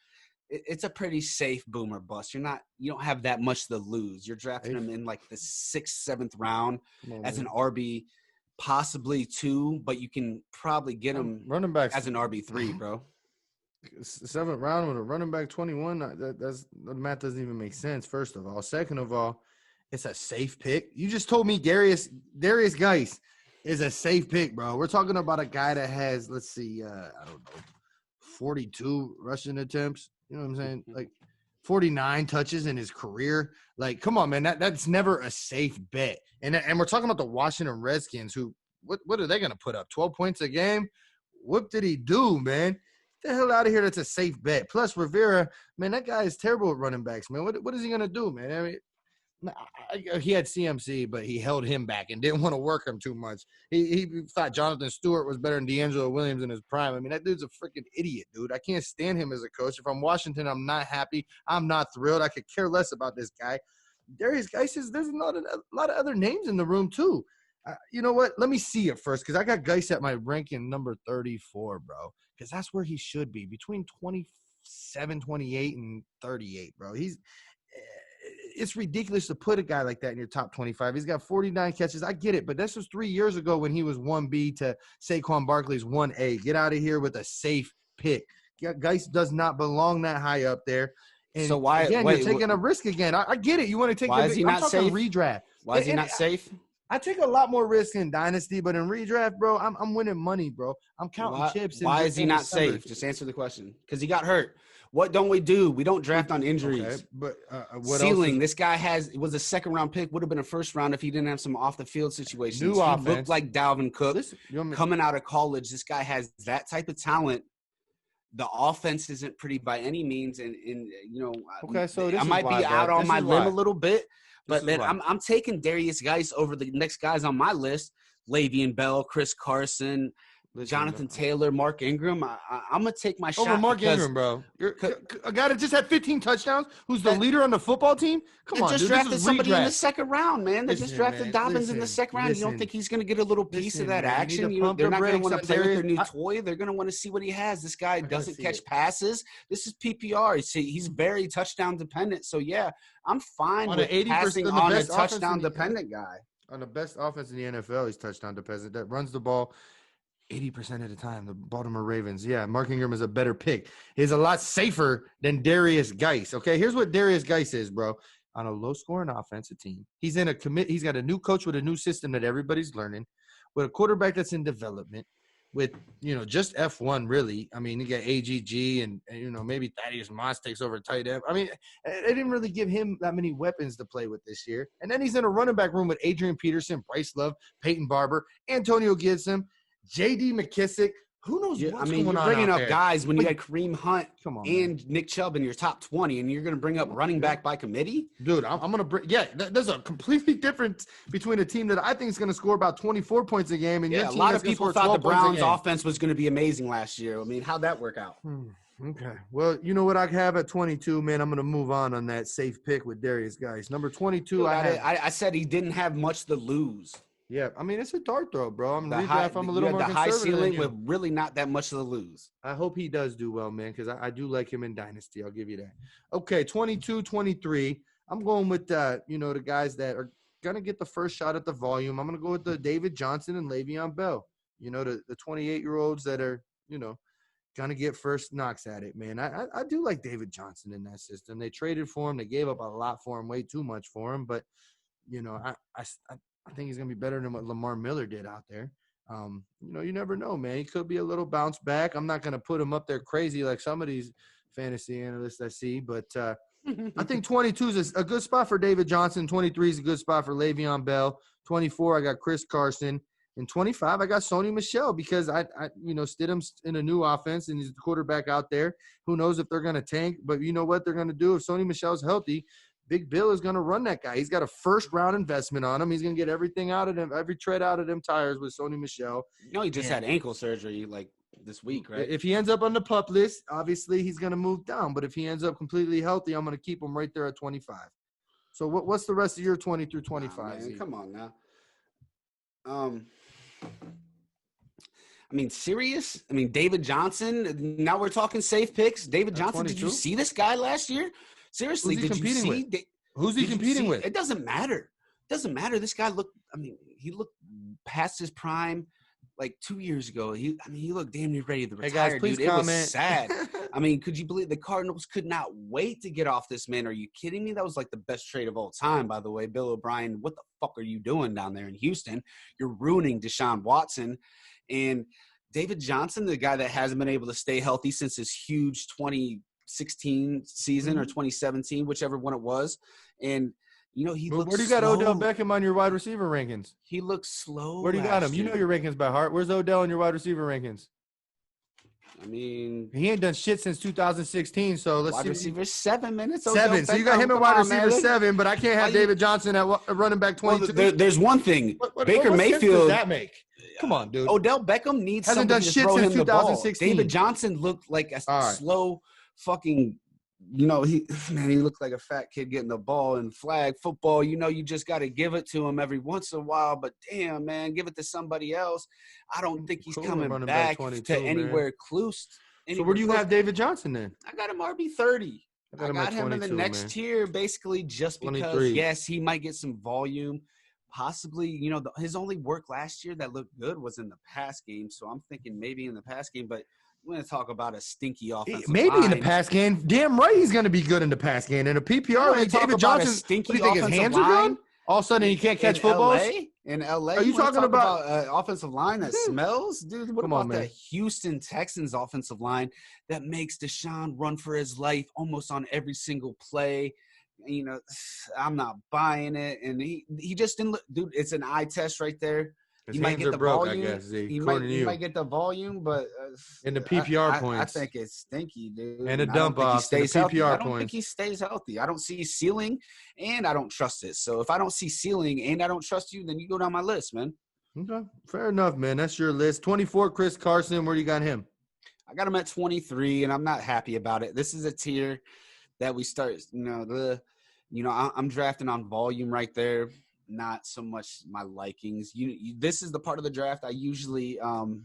Speaker 1: it's a pretty safe boom or bust. You don't have that much to lose. You're drafting him in like the 6th, 7th round as an RB, possibly 2, but you can probably get him
Speaker 2: running back
Speaker 1: as an RB3, bro.
Speaker 2: 7th round with a running back 21. The math doesn't even make sense. First of all, second of all, it's a safe pick. You just told me Darius Geis is a safe pick, bro. We're talking about a guy that has, let's see, I don't know, 42 rushing attempts. You know what I'm saying? Like 49 touches in his career. Like, come on, man. That's never a safe bet. And we're talking about the Washington Redskins, who what are they going to put up? 12 points a game? What did he do, man? Get the hell out of here. That's a safe bet. Plus, Rivera, man, that guy is terrible at running backs, man. What is he going to do, man? I mean, he had CMC, but he held him back and didn't want to work him too much. He thought Jonathan Stewart was better than D'Angelo Williams in his prime. I mean, that dude's a freaking idiot, dude. I can't stand him as a coach. If I'm Washington, I'm not happy. I'm not thrilled. I could care less about this guy. Darius Geis says there's a lot of other names in the room, too. You know what? Let me see it first, because I got Geis at my ranking number 34, bro, because that's where he should be, between 27, 28, and 38, bro. It's ridiculous to put a guy like that in your top 25. He's got 49 catches. I get it, but this was 3 years ago when he was 1B to Saquon Barkley's 1A. Get out of here with a safe pick. Geis does not belong that high up there. And
Speaker 1: so why?
Speaker 2: Again, you're taking a risk again. I get it. You want to take.
Speaker 1: Why is he not safe?
Speaker 2: Redraft.
Speaker 1: Why is he not safe?
Speaker 2: I take a lot more risk in Dynasty, but in redraft, bro, I'm winning money, bro. I'm counting chips.
Speaker 1: Why is he not safe? Just answer the question. Because he got hurt. What don't we do? We don't draft on injuries. Okay,
Speaker 2: but
Speaker 1: ceiling. This guy was a 2nd round pick. Would have been a 1st round if he didn't have some off the field situations.
Speaker 2: He
Speaker 1: looked like Dalvin Cook. Coming out of college, this guy has that type of talent. The offense isn't pretty by any means, and
Speaker 2: okay, so
Speaker 1: I might be out on my limb a little bit, but man, I'm taking Darius Geis over the next guys on my list: Le'Veon Bell, Chris Carson, Jonathan Taylor, Mark Ingram. I'm gonna take my shot
Speaker 2: over Mark Ingram, bro. You're a guy that just had 15 touchdowns, who's the leader on the football team. Come on,
Speaker 1: just
Speaker 2: dude,
Speaker 1: drafted somebody in the 2nd round, man. They just drafted Dobbins in the 2nd round. You don't think he's gonna get a little piece of that action? They're not gonna want to play with their new toy. They're gonna want to see what he has. This guy doesn't catch passes. This is PPR. He's very touchdown dependent. So yeah, I'm fine with passing on a touchdown dependent guy.
Speaker 2: On the best offense in the NFL, he's touchdown dependent. That runs the ball 80% of the time, the Baltimore Ravens. Yeah, Mark Ingram is a better pick. He's a lot safer than Darius Geis. Okay, here's what Darius Geis is, bro. On a low-scoring offensive team, he's He's got a new coach with a new system that everybody's learning, with a quarterback that's in development, with just F1 really. I mean, you got AGG and maybe Thaddeus Moss takes over tight end. I mean, they didn't really give him that many weapons to play with this year. And then he's in a running back room with Adrian Peterson, Bryce Love, Peyton Barber, Antonio Gibson, J.D. McKissick. Who knows what's going on?
Speaker 1: You're bringing up
Speaker 2: there.
Speaker 1: Guys when you had Kareem Hunt
Speaker 2: and
Speaker 1: Nick Chubb in your top 20, and you're going to bring up running back by committee?
Speaker 2: Dude, I'm going to bring – there's a completely difference between a team that I think is going to score about 24 points a game and your team
Speaker 1: a lot of people thought the Browns' offense was going to be amazing last year. I mean, how'd that work out?
Speaker 2: Okay. Well, you know what I have at 22, man? I'm going to move on that safe pick with Darius Geis. Number 22,
Speaker 1: I said he didn't have much to lose.
Speaker 2: Yeah, I mean, it's a dart throw, bro. I'm a little more conservative.
Speaker 1: The high ceiling with really not that much to lose.
Speaker 2: I hope he does do well, man, because I do like him in Dynasty. I'll give you that. Okay, 22, 23. I'm going with, the guys that are going to get the first shot at the volume. I'm going to go with the David Johnson and Le'Veon Bell. The 28-year-olds that are, going to get first knocks at it, man. I do like David Johnson in that system. They traded for him. They gave up a lot for him, way too much for him. But, I think he's going to be better than what Lamar Miller did out there. You never know, man. He could be a little bounce back. I'm not going to put him up there crazy like some of these fantasy analysts I see. But I think 22 is a good spot for David Johnson. 23 is a good spot for Le'Veon Bell. 24, I got Chris Carson. In 25, I got Sony Michel because Stidham's in a new offense and he's the quarterback out there. Who knows if they're going to tank? But you know what they're going to do if Sony Michel's healthy? Big Bill is going to run that guy. He's got a first-round investment on him. He's going to get everything out of him, every tread out of them tires with Sony Michel.
Speaker 1: He just had ankle surgery like this week, right?
Speaker 2: If he ends up on the PUP list, obviously he's going to move down. But if he ends up completely healthy, I'm going to keep him right there at 25. So what's the rest of your 20 through 25?
Speaker 1: Man, come on now. Serious? David Johnson. Now we're talking safe picks. David Johnson. 22? Did you see this guy last year? Seriously,
Speaker 2: did you see? Who's he competing with?
Speaker 1: It doesn't matter. This guy looked. He looked past his prime. Like 2 years ago, he looked damn near ready to retire.
Speaker 2: Hey guys, please
Speaker 1: dude.
Speaker 2: comment.
Speaker 1: It was sad. Could you believe the Cardinals could not wait to get off this man? Are you kidding me? That was like the best trade of all time, by the way. Bill O'Brien, what the fuck are you doing down there in Houston? You're ruining Deshaun Watson. And David Johnson, the guy that hasn't been able to stay healthy since his huge 2016 season or 2017, whichever one it was. And he looks.
Speaker 2: Where do you got Odell Beckham on your wide receiver rankings?
Speaker 1: He looks slow.
Speaker 2: Where do you got him? You know your rankings by heart. Where's Odell in your wide receiver rankings?
Speaker 1: He
Speaker 2: ain't done shit since 2016. So let's see.
Speaker 1: Wide receiver 7 minutes.
Speaker 2: Seven. So you got him at wide receiver 7, but I can't have David Johnson at running back 22.
Speaker 1: Well, there's one thing. Baker Mayfield.
Speaker 2: What does that make? Come on, dude.
Speaker 1: Odell Beckham needs
Speaker 2: hasn't done
Speaker 1: somebody
Speaker 2: shit
Speaker 1: to throw
Speaker 2: since
Speaker 1: him the ball.
Speaker 2: 2016.
Speaker 1: David Johnson looked like a slow fucking. He looked like a fat kid getting the ball in flag football. You just got to give it to him every once in a while. But damn, man, give it to somebody else. I don't think he's coming back to anywhere close.
Speaker 2: So where do you have David Johnson then?
Speaker 1: I got him RB30. I got him in the next tier, basically just because, 23. Yes, he might get some volume. Possibly, his only work last year that looked good was in the pass game. So I'm thinking maybe in the pass game, but we're going to talk about a stinky offensive line.
Speaker 2: Maybe in the pass game. Damn right he's going to be good in the pass game. In a PPR, like David Johnson,
Speaker 1: stinky
Speaker 2: what do you think, his hands are gone? All of a sudden he can't catch footballs?
Speaker 1: In LA?
Speaker 2: Are you talking about
Speaker 1: offensive line that smells? Dude, what about the Houston Texans offensive line that makes Deshaun run for his life almost on every single play? I'm not buying it. And he just didn't look – dude, it's an eye test right there.
Speaker 2: His hands are broke, I guess.
Speaker 1: He might get the volume, but
Speaker 2: in the PPR points,
Speaker 1: I think it's stinky, dude.
Speaker 2: And a dump off. The PPR points.
Speaker 1: I don't think he stays healthy. I don't see ceiling, and I don't trust it. So if I don't see ceiling and I don't trust you, then you go down my list, man.
Speaker 2: Okay, fair enough, man. That's your list. 24, Chris Carson. Where you got him?
Speaker 1: I got him at 23, and I'm not happy about it. This is a tier that we start. I'm drafting on volume right there. Not so much my likings. This is the part of the draft I usually I'm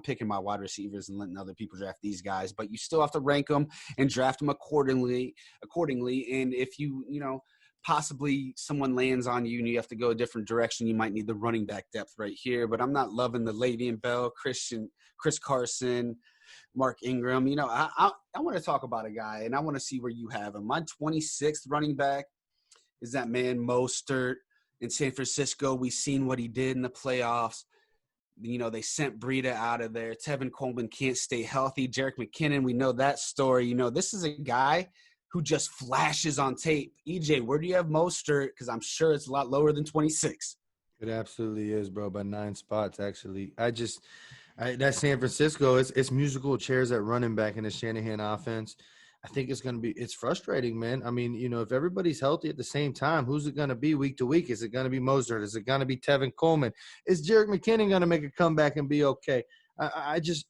Speaker 1: picking my wide receivers and letting other people draft these guys, but you still have to rank them and draft them accordingly. And if possibly someone lands on you and you have to go a different direction, you might need the running back depth right here. But I'm not loving the Le'Veon Bell, Chris Carson, Mark Ingram. I want to talk about a guy, and I want to see where you have him. My 26th running back is that man Mostert. In San Francisco, we've seen what he did in the playoffs. They sent Breida out of there. Tevin Coleman can't stay healthy. Jerick McKinnon, we know that story. This is a guy who just flashes on tape. EJ, where do you have Mostert? Because I'm sure it's a lot lower than 26.
Speaker 2: It absolutely is, bro, by 9 spots, actually. That San Francisco, it's musical chairs at running back in the Shanahan offense. I think it's frustrating, man. If everybody's healthy at the same time, who's it going to be week to week? Is it going to be Mostert? Is it going to be Tevin Coleman? Is Jerick McKinnon going to make a comeback and be okay? I just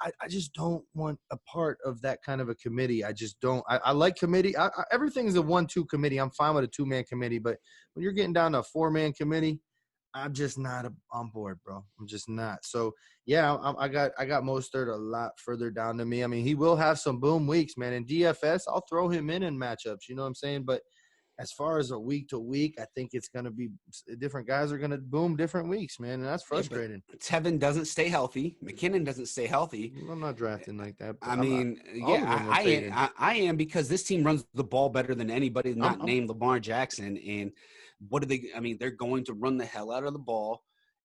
Speaker 2: don't want a part of that kind of a committee. I just don't. I like committee. Everything's a 1-2 committee. I'm fine with a 2-man committee, but when you're getting down to a 4-man committee, I'm just not on board, bro. I'm just not. So yeah, I got Mostert a lot further down to me. He will have some boom weeks, man. In DFS, I'll throw him in matchups. You know what I'm saying? But as far as a week to week, I think it's going to be different guys are going to boom different weeks, man. And that's frustrating.
Speaker 1: Yeah, Tevin doesn't stay healthy. McKinnon doesn't stay healthy.
Speaker 2: I'm not drafting like that.
Speaker 1: I am because this team runs the ball better than anybody not named Lamar Jackson. And what do they – they're going to run the hell out of the ball.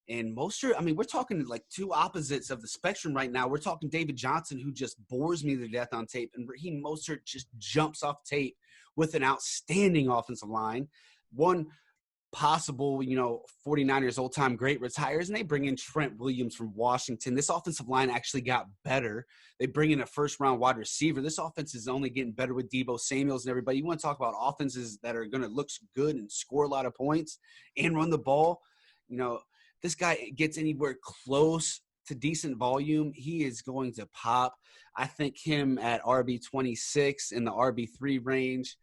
Speaker 1: And Mostert, we're talking like two opposites of the spectrum right now. We're talking David Johnson, who just bores me to death on tape, and Raheem Mostert just jumps off tape with an outstanding offensive line. One possible, 49ers all-time great retires, and they bring in Trent Williams from Washington. This offensive line actually got better. They bring in a first-round wide receiver. This offense is only getting better with Deebo Samuels and everybody. You want to talk about offenses that are going to look good and score a lot of points and run the ball. This guy gets anywhere close to decent volume, he is going to pop. I think him at RB26 in the RB3 range,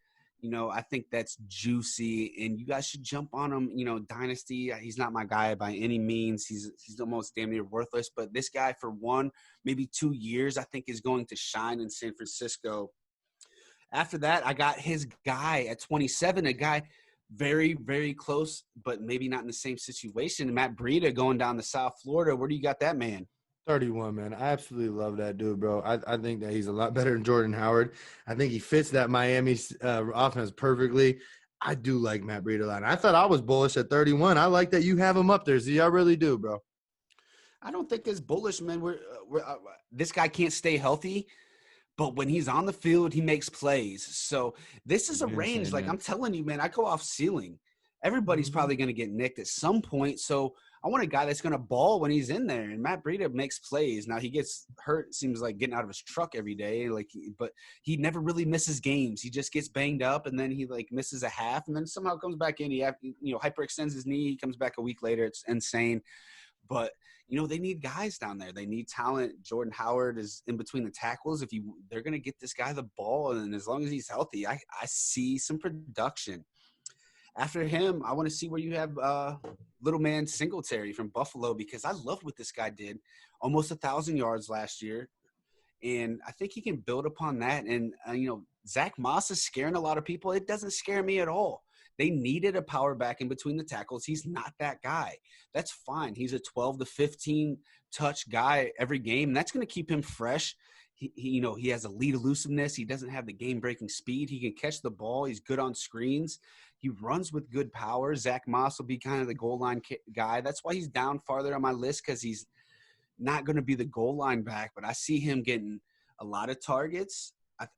Speaker 1: I think that's juicy, and you guys should jump on him. Dynasty, he's not my guy by any means. He's almost damn near worthless, but this guy for 1, maybe 2 years, I think is going to shine in San Francisco. After that, I got his guy at 27, a guy very, very close, but maybe not in the same situation. Matt Breida going down to South Florida. Where do you got that man?
Speaker 2: 31, man. I absolutely love that dude, bro. I think that he's a lot better than Jordan Howard. I think he fits that Miami offense perfectly. I do like Matt Breida a lot. I thought I was bullish at 31. I like that you have him up there. See, I really do, bro.
Speaker 1: I don't think it's bullish, man. This guy can't stay healthy, but when he's on the field, he makes plays. So this is a range. Like, I'm telling you, man, I go off ceiling. Everybody's probably going to get nicked at some point. So I want a guy that's going to ball when he's in there. And Matt Breida makes plays. Now, he gets hurt, seems like getting out of his truck every day. But he never really misses games. He just gets banged up, and then he misses a half, and then somehow comes back in. He hyperextends his knee. He comes back a week later. It's insane. But they need guys down there. They need talent. Jordan Howard is in between the tackles. They're going to get this guy the ball, and as long as he's healthy, I see some production. After him, I want to see where you have little man Singletary from Buffalo, because I love what this guy did. Almost 1,000 yards last year, and I think he can build upon that. And, Zach Moss is scaring a lot of people. It doesn't scare me at all. They needed a power back in between the tackles. He's not that guy. That's fine. He's a 12 to 15 touch guy every game. And that's going to keep him fresh. He has elite elusiveness. He doesn't have the game-breaking speed. He can catch the ball. He's good on screens. He runs with good power. Zach Moss will be kind of the goal line guy. That's why he's down farther on my list, because he's not going to be the goal line back. But I see him getting a lot of targets.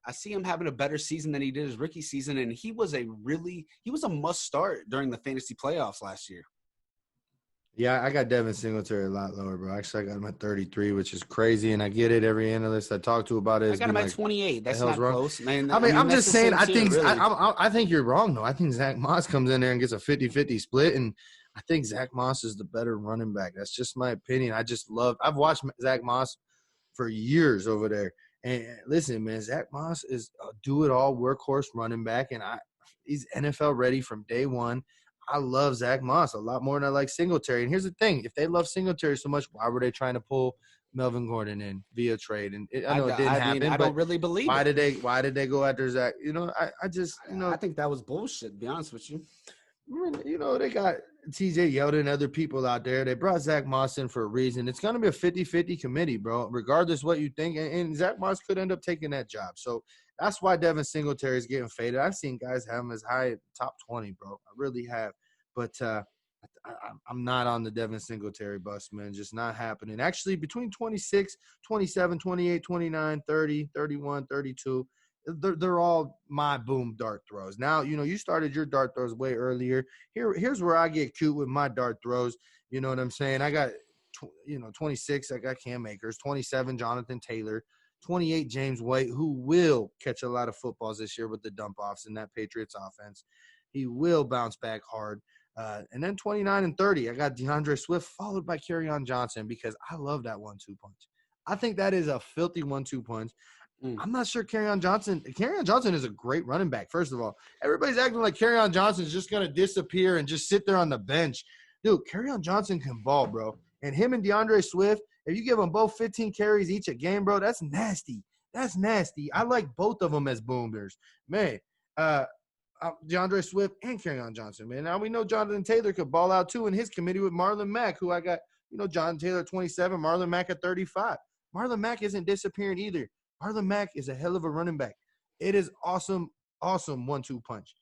Speaker 1: I see him having a better season than he did his rookie season, and he was a must start during the fantasy playoffs last year.
Speaker 2: Yeah, I got Devin Singletary a lot lower, bro. Actually, I got him at 33, which is crazy, and I get it. Every analyst I talk to about it,
Speaker 1: I got him at 28. That's not close, man.
Speaker 2: I mean, I'm just saying. I think you're wrong, though. I think Zach Moss comes in there and gets a 50-50 split, and I think Zach Moss is the better running back. That's just my opinion. I've watched Zach Moss for years over there. And listen, man, Zach Moss is a do-it-all workhorse running back, and he's NFL ready from day one. I love Zach Moss a lot more than I like Singletary. And here's the thing. If they love Singletary so much, why were they trying to pull Melvin Gordon in via trade? And I know it didn't happen.
Speaker 1: I don't really believe
Speaker 2: why did they go after Zach? I
Speaker 1: think that was bullshit, to be honest with you.
Speaker 2: They got TJ Yeldon and other people out there. They brought Zach Moss in for a reason. It's going to be a 50-50 committee, bro, regardless what you think. And Zach Moss could end up taking that job. So that's why Devin Singletary is getting faded. I've seen guys have him as high as top 20, bro. I really have. But I'm not on the Devin Singletary bus, man. Just not happening. Actually, between 26, 27, 28, 29, 30, 31, 32, they're all my boom dart throws. Now, you started your dart throws way earlier. Here's where I get cute with my dart throws. You know what I'm saying? I got, 26, I got Cam Akers, 27, Jonathan Taylor, 28, James White, who will catch a lot of footballs this year with the dump-offs in that Patriots offense. He will bounce back hard. And then 29 and 30, I got DeAndre Swift, followed by Kerryon Johnson, because I love that 1-2 punch. I think that is a filthy 1-2 punch. I'm not sure Kerryon Johnson is a great running back. First of all, everybody's acting like Kerryon Johnson is just going to disappear and just sit there on the bench. Dude, Kerryon Johnson can ball, bro. And him and DeAndre Swift, if you give them both 15 carries each a game, bro, that's nasty. That's nasty. I like both of them as boomers. Man, DeAndre Swift and Kerryon Johnson, man. Now we know Jonathan Taylor could ball out too in his committee with Marlon Mack, who I got, Jonathan Taylor 27, Marlon Mack at 35. Marlon Mack isn't disappearing either. Marlon Mack is a hell of a running back. It is awesome 1-2 punch.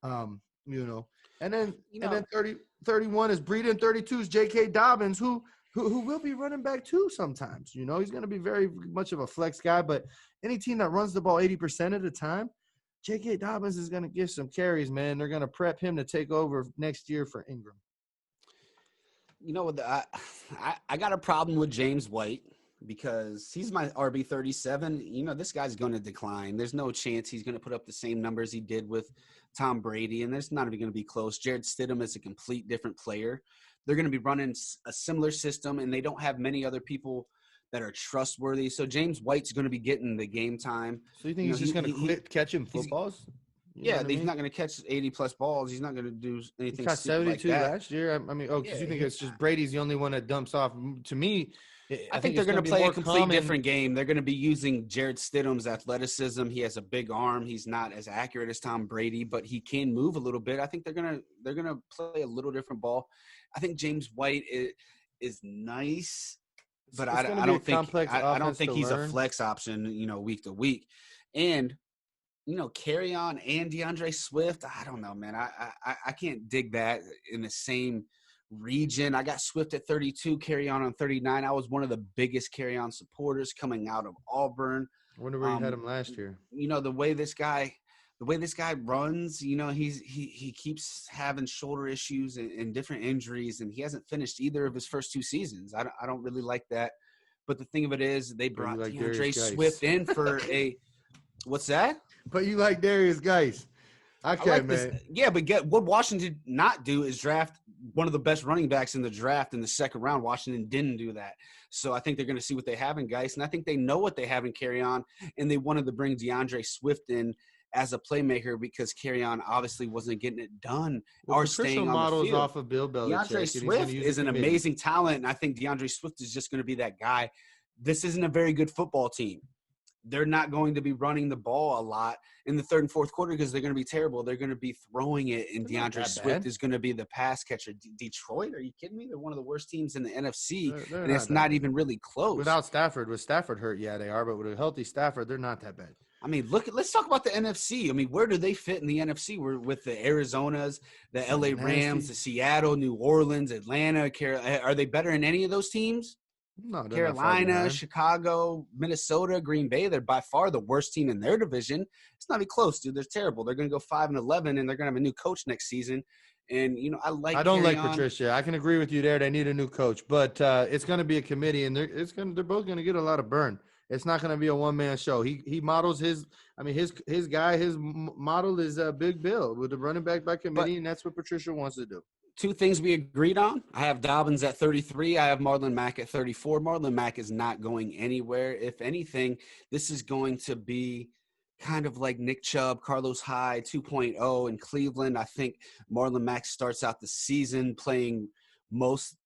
Speaker 2: And then 31 is Breida, and 32 is J.K. Dobbins, who will be running back too sometimes. He's going to be very much of a flex guy, but any team that runs the ball 80% of the time, J.K. Dobbins is going to get some carries, man. They're going to prep him to take over next year for Ingram.
Speaker 1: You know what? I got a problem with James White because he's my RB 37. You know, this guy's going to decline. There's no chance he's going to put up the same numbers he did with Tom Brady, and there's not even going to be close. Jared Stidham is a complete different player. They're going to be running a similar system, and they don't have many other people that are trustworthy. So James White's going to be getting the game time.
Speaker 2: So you think he's just going to quit catching footballs?
Speaker 1: Yeah, he's not going to catch 80-plus balls. He's not going to do anything.
Speaker 2: He caught 72
Speaker 1: like that.
Speaker 2: last year. I mean, because you think it's just Brady's the only one that dumps off. To me,
Speaker 1: I think they're going to play a complete different game. They're going to be using Jared Stidham's athleticism. He has a big arm. He's not as accurate as Tom Brady, but he can move a little bit. I think they're going to play a little different ball. I think James White is nice, but I don't think he's a flex option, you know, week to week. And you know, carry on and DeAndre Swift. I don't know, man. I can't dig that in the same region. I got Swift at 32, carry on 39. I was one of the biggest carry on supporters coming out of Auburn.
Speaker 2: I wonder where you had him last year.
Speaker 1: You know, the way this guy runs, you know, he keeps having shoulder issues and different injuries, and he hasn't finished either of his first two seasons. I don't really like that. But the thing of it is, they brought DeAndre Swift in for a what's that?
Speaker 2: But you like Darius Geis. Okay, like man.
Speaker 1: Yeah, but what Washington not do is draft one of the best running backs in the draft in the second round. Washington didn't do that. So I think they're going to see what they have in Geis, and I think they know what they have in Carry-On, and they wanted to bring DeAndre Swift in as a playmaker because Carry-On obviously wasn't getting it done or staying on the field.
Speaker 2: Off of Bill Belichick.
Speaker 1: DeAndre Swift is an amazing talent, and I think DeAndre Swift is just going to be that guy. This isn't a very good football team. They're not going to be running the ball a lot in the third and fourth quarter because they're going to be terrible. They're going to be throwing it, and DeAndre Swift is going to be the pass catcher. Detroit, are you kidding me? They're one of the worst teams in the NFC, and it's not even really close.
Speaker 2: Without Stafford, with Stafford hurt, yeah, they are, but with a healthy Stafford, they're not that bad.
Speaker 1: I mean, let's talk about the NFC. I mean, where do they fit in the NFC? We're with the Arizonas, the LA Rams, the Seattle, New Orleans, Atlanta. Are they better than any of those teams?
Speaker 2: No,
Speaker 1: Carolina, Chicago, Minnesota, Green Bay, they're by far the worst team in their division. It's not even close, dude. They're terrible. They're going to go 5-11, and they're going to have a new coach next season. And, you know, I don't like
Speaker 2: Patricia. I can agree with you there. They need a new coach. But it's going to be a committee, and they're both going to get a lot of burn. It's not going to be a one-man show. He models his model is Big Bill with the running back by committee, and that's what Patricia wants to do.
Speaker 1: Two things we agreed on. I have Dobbins at 33. I have Marlon Mack at 34. Marlon Mack is not going anywhere. If anything, this is going to be kind of like Nick Chubb, Carlos Hyde 2.0 in Cleveland. I think Marlon Mack starts out the season playing most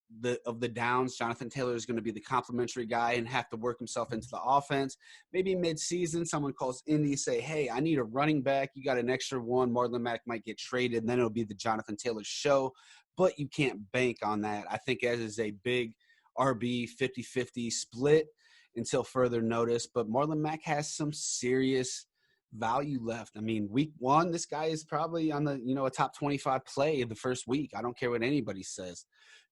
Speaker 1: of the downs. Jonathan Taylor is going to be the complimentary guy and have to work himself into the offense. Maybe mid-season, someone calls Indy, say, hey, I need a running back. You got an extra one. Marlon Mack might get traded, and then it'll be the Jonathan Taylor show. But you can't bank on that. I think it is a big RB 50-50 split until further notice. But Marlon Mack has some serious value left. I mean, week one, this guy is probably on the, a top 25 play in the first week. I don't care what anybody says.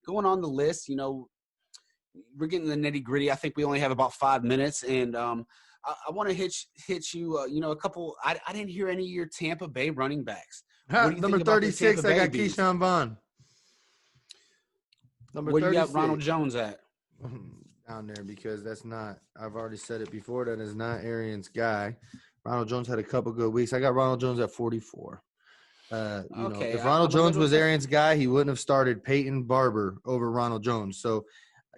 Speaker 1: Going on the list, we're getting the nitty gritty. I think we only have about 5 minutes, and I want to hit you. A couple. I didn't hear any of your Tampa Bay running backs.
Speaker 2: Number 36, I got Keyshawn Vaughn. Number
Speaker 1: Where
Speaker 2: 36.
Speaker 1: You got Ronald Jones at?
Speaker 2: Down there because that's not. I've already said it before. That is not Arian's guy. Ronald Jones had a couple good weeks. I got Ronald Jones at 44. If Ronald Jones was Arian's guy, he wouldn't have started Peyton Barber over Ronald Jones. So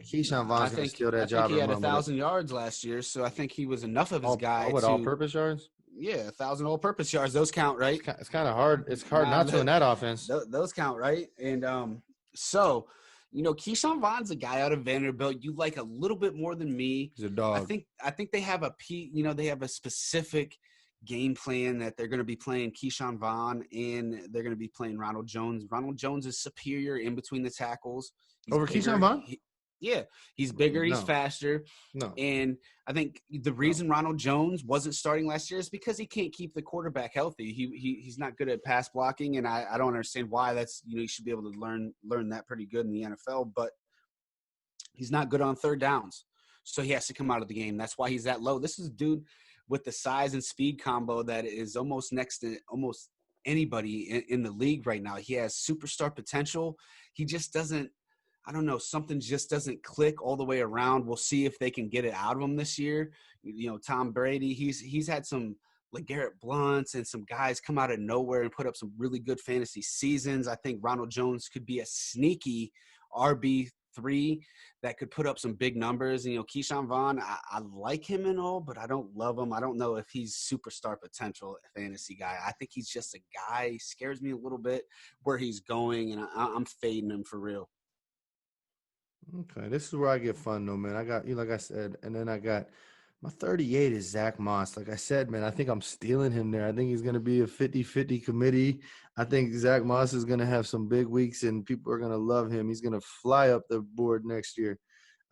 Speaker 2: Keyshawn Vaughn's going to steal that job.
Speaker 1: I think he had 1,000 yards last year, so I think he was enough of his guy.
Speaker 2: All-purpose yards?
Speaker 1: Yeah, 1,000 all-purpose yards. Those count, right?
Speaker 2: It's kind of hard. It's hard not to in that offense.
Speaker 1: Those count, right? And Keyshawn Vaughn's a guy out of Vanderbilt you like a little bit more than me.
Speaker 2: He's a dog.
Speaker 1: I think they have they have a specific game plan that they're going to be playing Keyshawn Vaughn and they're going to be playing Ronald Jones. Ronald Jones is superior in between the tackles.
Speaker 2: Over Keyshawn Vaughn?
Speaker 1: He's bigger. He's faster.
Speaker 2: No.
Speaker 1: And I think the reason Ronald Jones wasn't starting last year is because he can't keep the quarterback healthy. He's not good at pass blocking, and I don't understand why. That's you should be able to learn that pretty good in the NFL, but he's not good on third downs. So he has to come out of the game. That's why he's that low. This is a dude with the size and speed combo that is almost next to almost anybody in the league right now. He has superstar potential. He just doesn't, I don't know, something just doesn't click all the way around. We'll see if they can get it out of him this year. You know, Tom Brady, he's had some LeGarrette Blunts and some guys come out of nowhere and put up some really good fantasy seasons. I think Ronald Jones could be a sneaky RB3 that could put up some big numbers. And, you know, Keyshawn Vaughn, I like him and all, but I don't love him. I don't know if he's superstar potential fantasy guy. I think he's just a guy. He scares me a little bit where he's going, and I'm fading him for real.
Speaker 2: Okay, this is where I get fun though, man. I got you, like I said, and then I got my 38 is Zach Moss. Like I said, man, I think I'm stealing him there. I think he's going to be a 50-50 committee. I think Zach Moss is going to have some big weeks, and people are going to love him. He's going to fly up the board next year.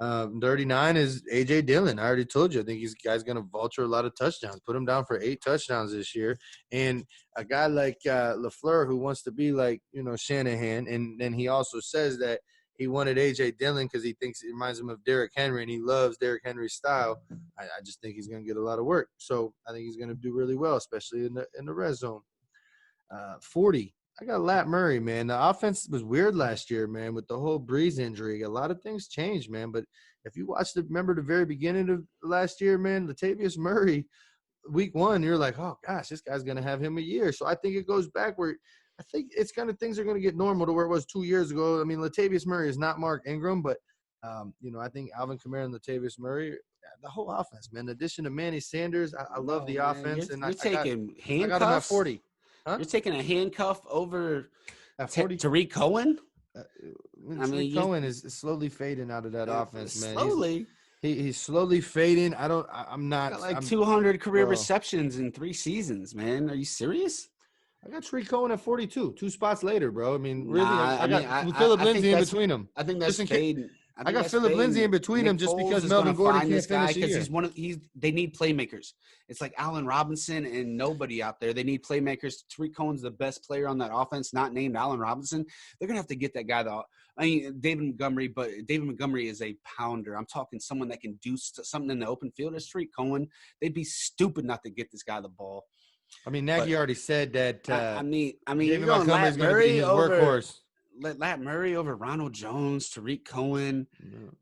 Speaker 2: 39 is AJ Dillon. I already told you. I think he's guy's going to vulture a lot of touchdowns. Put him down for 8 touchdowns this year. And a guy like LaFleur who wants to be like, you know, Shanahan, and then he also says that he wanted A.J. Dillon because he thinks it reminds him of Derrick Henry, and he loves Derrick Henry's style. I just think he's going to get a lot of work. So I think he's going to do really well, especially in the red zone. 40, I got Lat Murray, man. The offense was weird last year, man, with the whole Breeze injury. A lot of things changed, man. But if you remember the very beginning of last year, man, Latavius Murray, week 1, you're like, oh, gosh, this guy's going to have him a year. So I think it goes back where – I think it's kind of things are going to get normal to where it was 2 years ago. I mean, Latavius Murray is not Mark Ingram, but, you know, I think Alvin Kamara and Latavius Murray, the whole offense, man. In addition to Manny Sanders, I love the offense.
Speaker 1: You're taking handcuffs?
Speaker 2: I got him at 40.
Speaker 1: Huh? You're taking a handcuff over
Speaker 2: at 40?
Speaker 1: Tariq Cohen?
Speaker 2: Tariq Cohen is slowly fading out of that offense, man.
Speaker 1: Slowly?
Speaker 2: He's slowly fading. I'm not.
Speaker 1: Got like 200 career receptions in 3 seasons, man. Are you serious?
Speaker 2: I got Tariq Cohen at 42, 2 spots later, bro. I mean, really, I got Philip Lindsay in between them.
Speaker 1: I think that's fading.
Speaker 2: I got Philip Lindsay in between them just because Melvin Gordon can't finish the year.
Speaker 1: They need playmakers. It's like Allen Robinson and nobody out there. They need playmakers. Tariq Cohen's the best player on that offense, not named Allen Robinson. They're going to have to get that guy, though. I mean, David Montgomery, but David Montgomery is a pounder. I'm talking someone that can do something in the open field. It's Tariq Cohen. They'd be stupid not to get this guy the ball.
Speaker 2: I mean, Nagy already said that.
Speaker 1: I mean,
Speaker 2: David Montgomery's going to be his workhorse.
Speaker 1: Lat Murray over Ronald Jones, Tariq Cohen.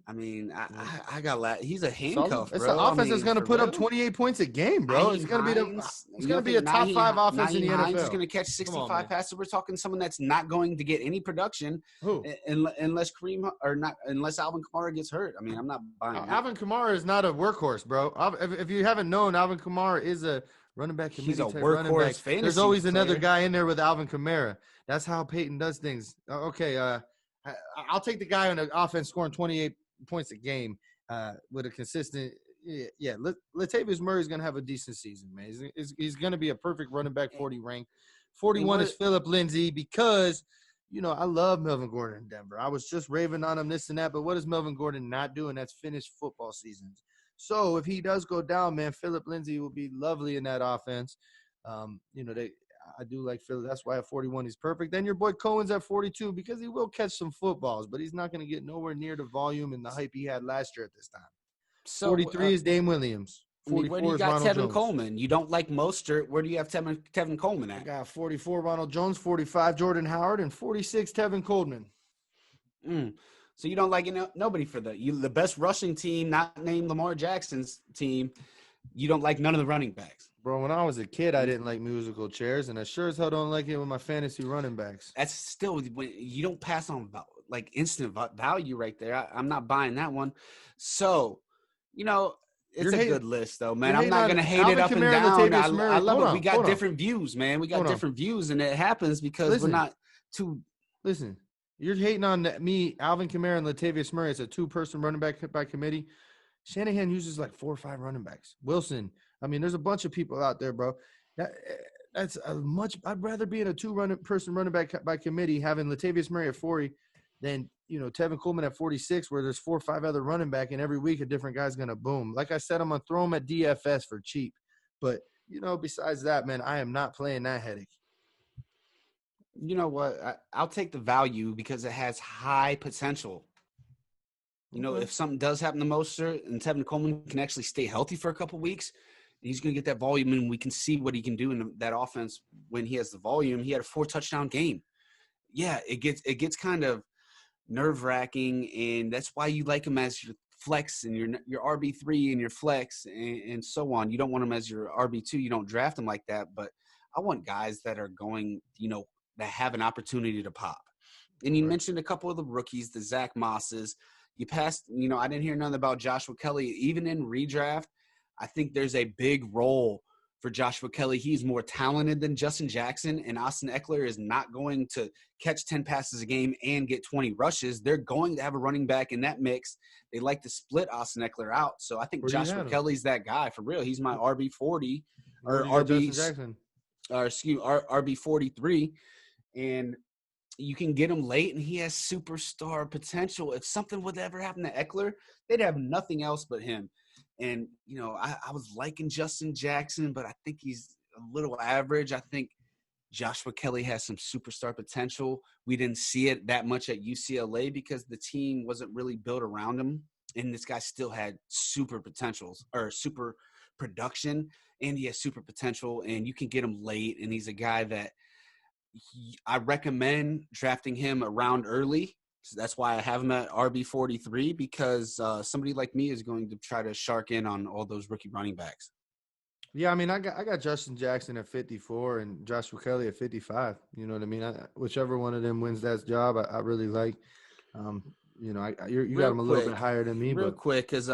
Speaker 1: I mean, I got Lat. He's a handcuff, bro.
Speaker 2: It's an offense that's going to put up 28 points a game, bro. It's going to be a top 5 offense in the NFL.
Speaker 1: He's going to catch 65 passes. We're talking someone that's not going to get any production.
Speaker 2: Who?
Speaker 1: Unless Alvin Kamara gets hurt. I mean, I'm not buying it.
Speaker 2: Alvin Kamara is not a workhorse, bro. If you haven't known, Alvin Kamara is a running back committee.
Speaker 1: He's a workhorse fantasy.
Speaker 2: There's always
Speaker 1: player.
Speaker 2: Another guy in there with Alvin Kamara. That's how Peyton does things. Okay, I'll take the guy on the offense scoring 28 points a game with a consistent. Yeah, Latavius Murray's going to have a decent season, man. He's going to be a perfect running back 40 rank. 41 is Philip Lindsay because, you know, I love Melvin Gordon in Denver. I was just raving on him, this and that, but what is Melvin Gordon not doing? That's finished football seasons. So if he does go down, man, Philip Lindsay will be lovely in that offense. You know, I do like Philip. That's why at 41 he's perfect. Then your boy Cohen's at 42 because he will catch some footballs, but he's not going to get nowhere near the volume and the hype he had last year at this time. So 43 is Dame Williams. 44
Speaker 1: where do you got
Speaker 2: is Ronald
Speaker 1: Tevin
Speaker 2: Jones.
Speaker 1: Coleman? You don't like Mostert. Where do you have Tevin Coleman at?
Speaker 2: I got 44 Ronald Jones, 45 Jordan Howard, and 46 Tevin Coleman.
Speaker 1: So you don't like nobody for the best rushing team, not named Lamar Jackson's team. You don't like none of the running backs.
Speaker 2: Bro, when I was a kid, I didn't like musical chairs, and I sure as hell don't like it with my fantasy running backs.
Speaker 1: That's still when you don't pass on like instant value right there. I'm not buying that one. So, you know, it's a good list though, man. I'm not gonna hate it up and down. I love it. We got different views, man. We got different views, and it happens because we're not too.
Speaker 2: Listen, you're hating on me, Alvin Kamara, and Latavius Murray. It's a 2-person running back by committee. Shanahan uses like 4 or 5 running backs. Wilson. I mean, there's a bunch of people out there, bro. That's a much. I'd rather be in a 2-person running back by committee having Latavius Murray at 40 than, you know, Tevin Coleman at 46, where there's 4 or 5 other running back, and every week a different guy's gonna boom. Like I said, I'm gonna throw him at DFS for cheap. But you know, besides that, man, I am not playing that headache.
Speaker 1: You know what? I'll take the value because it has high potential. You know, if something does happen to Mostert and Tevin Coleman can actually stay healthy for a couple weeks, He's going to get that volume, and we can see what he can do in that offense when he has the volume. He had a 4-touchdown game. Yeah, it gets kind of nerve-wracking, and that's why you like him as your flex and your RB3 and your flex and so on. You don't want him as your RB2. You don't draft him like that, but I want guys that are going, that have an opportunity to pop. And you mentioned a couple of the rookies, the Zach Mosses. You passed, I didn't hear nothing about Joshua Kelly. Even in redraft, I think there's a big role for Joshua Kelly. He's more talented than Justin Jackson, and Austin Eckler is not going to catch 10 passes a game and get 20 rushes. They're going to have a running back in that mix. They like to split Austin Eckler out. So I think Joshua Kelly's that guy for real. He's my RB40 or RB43. And you can get him late, and he has superstar potential. If something would ever happen to Eckler, they'd have nothing else but him. And, I was liking Justin Jackson, but I think he's a little average. I think Joshua Kelly has some superstar potential. We didn't see it that much at UCLA because the team wasn't really built around him. And this guy still had super production, and he has super potential, and you can get him late. And he's a guy that I recommend drafting him around early. So that's why I have him at RB43, because somebody like me is going to try to shark in on all those rookie running backs.
Speaker 2: Yeah, I mean, I got Justin Jackson at 54 and Joshua Kelly at 55. You know what I mean? Whichever one of them wins that job, I really like. You got him a little bit higher than me,
Speaker 1: quick, because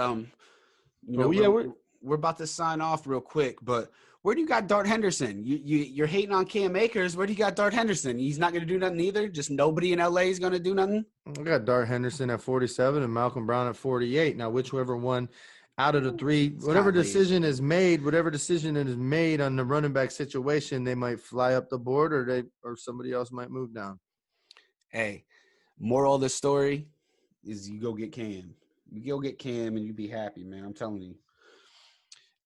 Speaker 1: we're about to sign off real quick, but where do you got Dart Henderson? You're hating on Cam Akers. Where do you got Dart Henderson? He's not going to do nothing either? Just nobody in LA is going to do nothing?
Speaker 2: I got Dart Henderson at 47 and Malcolm Brown at 48. Now, whichever one out of the three, whatever decision is made on the running back situation, they might fly up the board or somebody else might move down.
Speaker 1: Hey, moral of the story is you go get Cam. You go get Cam and you be happy, man. I'm telling you.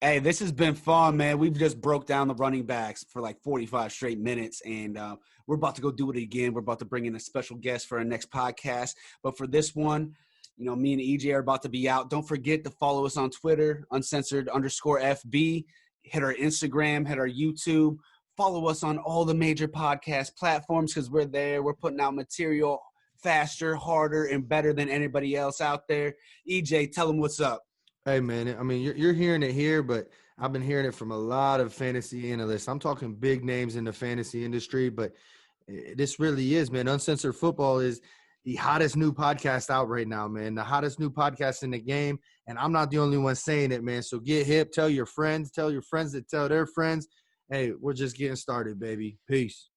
Speaker 1: Hey, this has been fun, man. We've just broke down the running backs for like 45 straight minutes, and we're about to go do it again. We're about to bring in a special guest for our next podcast. But for this one, me and EJ are about to be out. Don't forget to follow us on Twitter, Uncensored_FB. Hit our Instagram, hit our YouTube. Follow us on all the major podcast platforms because we're there. We're putting out material faster, harder, and better than anybody else out there. EJ, tell them what's up.
Speaker 2: Hey, man, I mean, you're hearing it here, but I've been hearing it from a lot of fantasy analysts. I'm talking big names in the fantasy industry, but this really is, man. Uncensored Football is the hottest new podcast out right now, man. The hottest new podcast in the game, and I'm not the only one saying it, man. So get hip, tell your friends that tell their friends. Hey, we're just getting started, baby. Peace.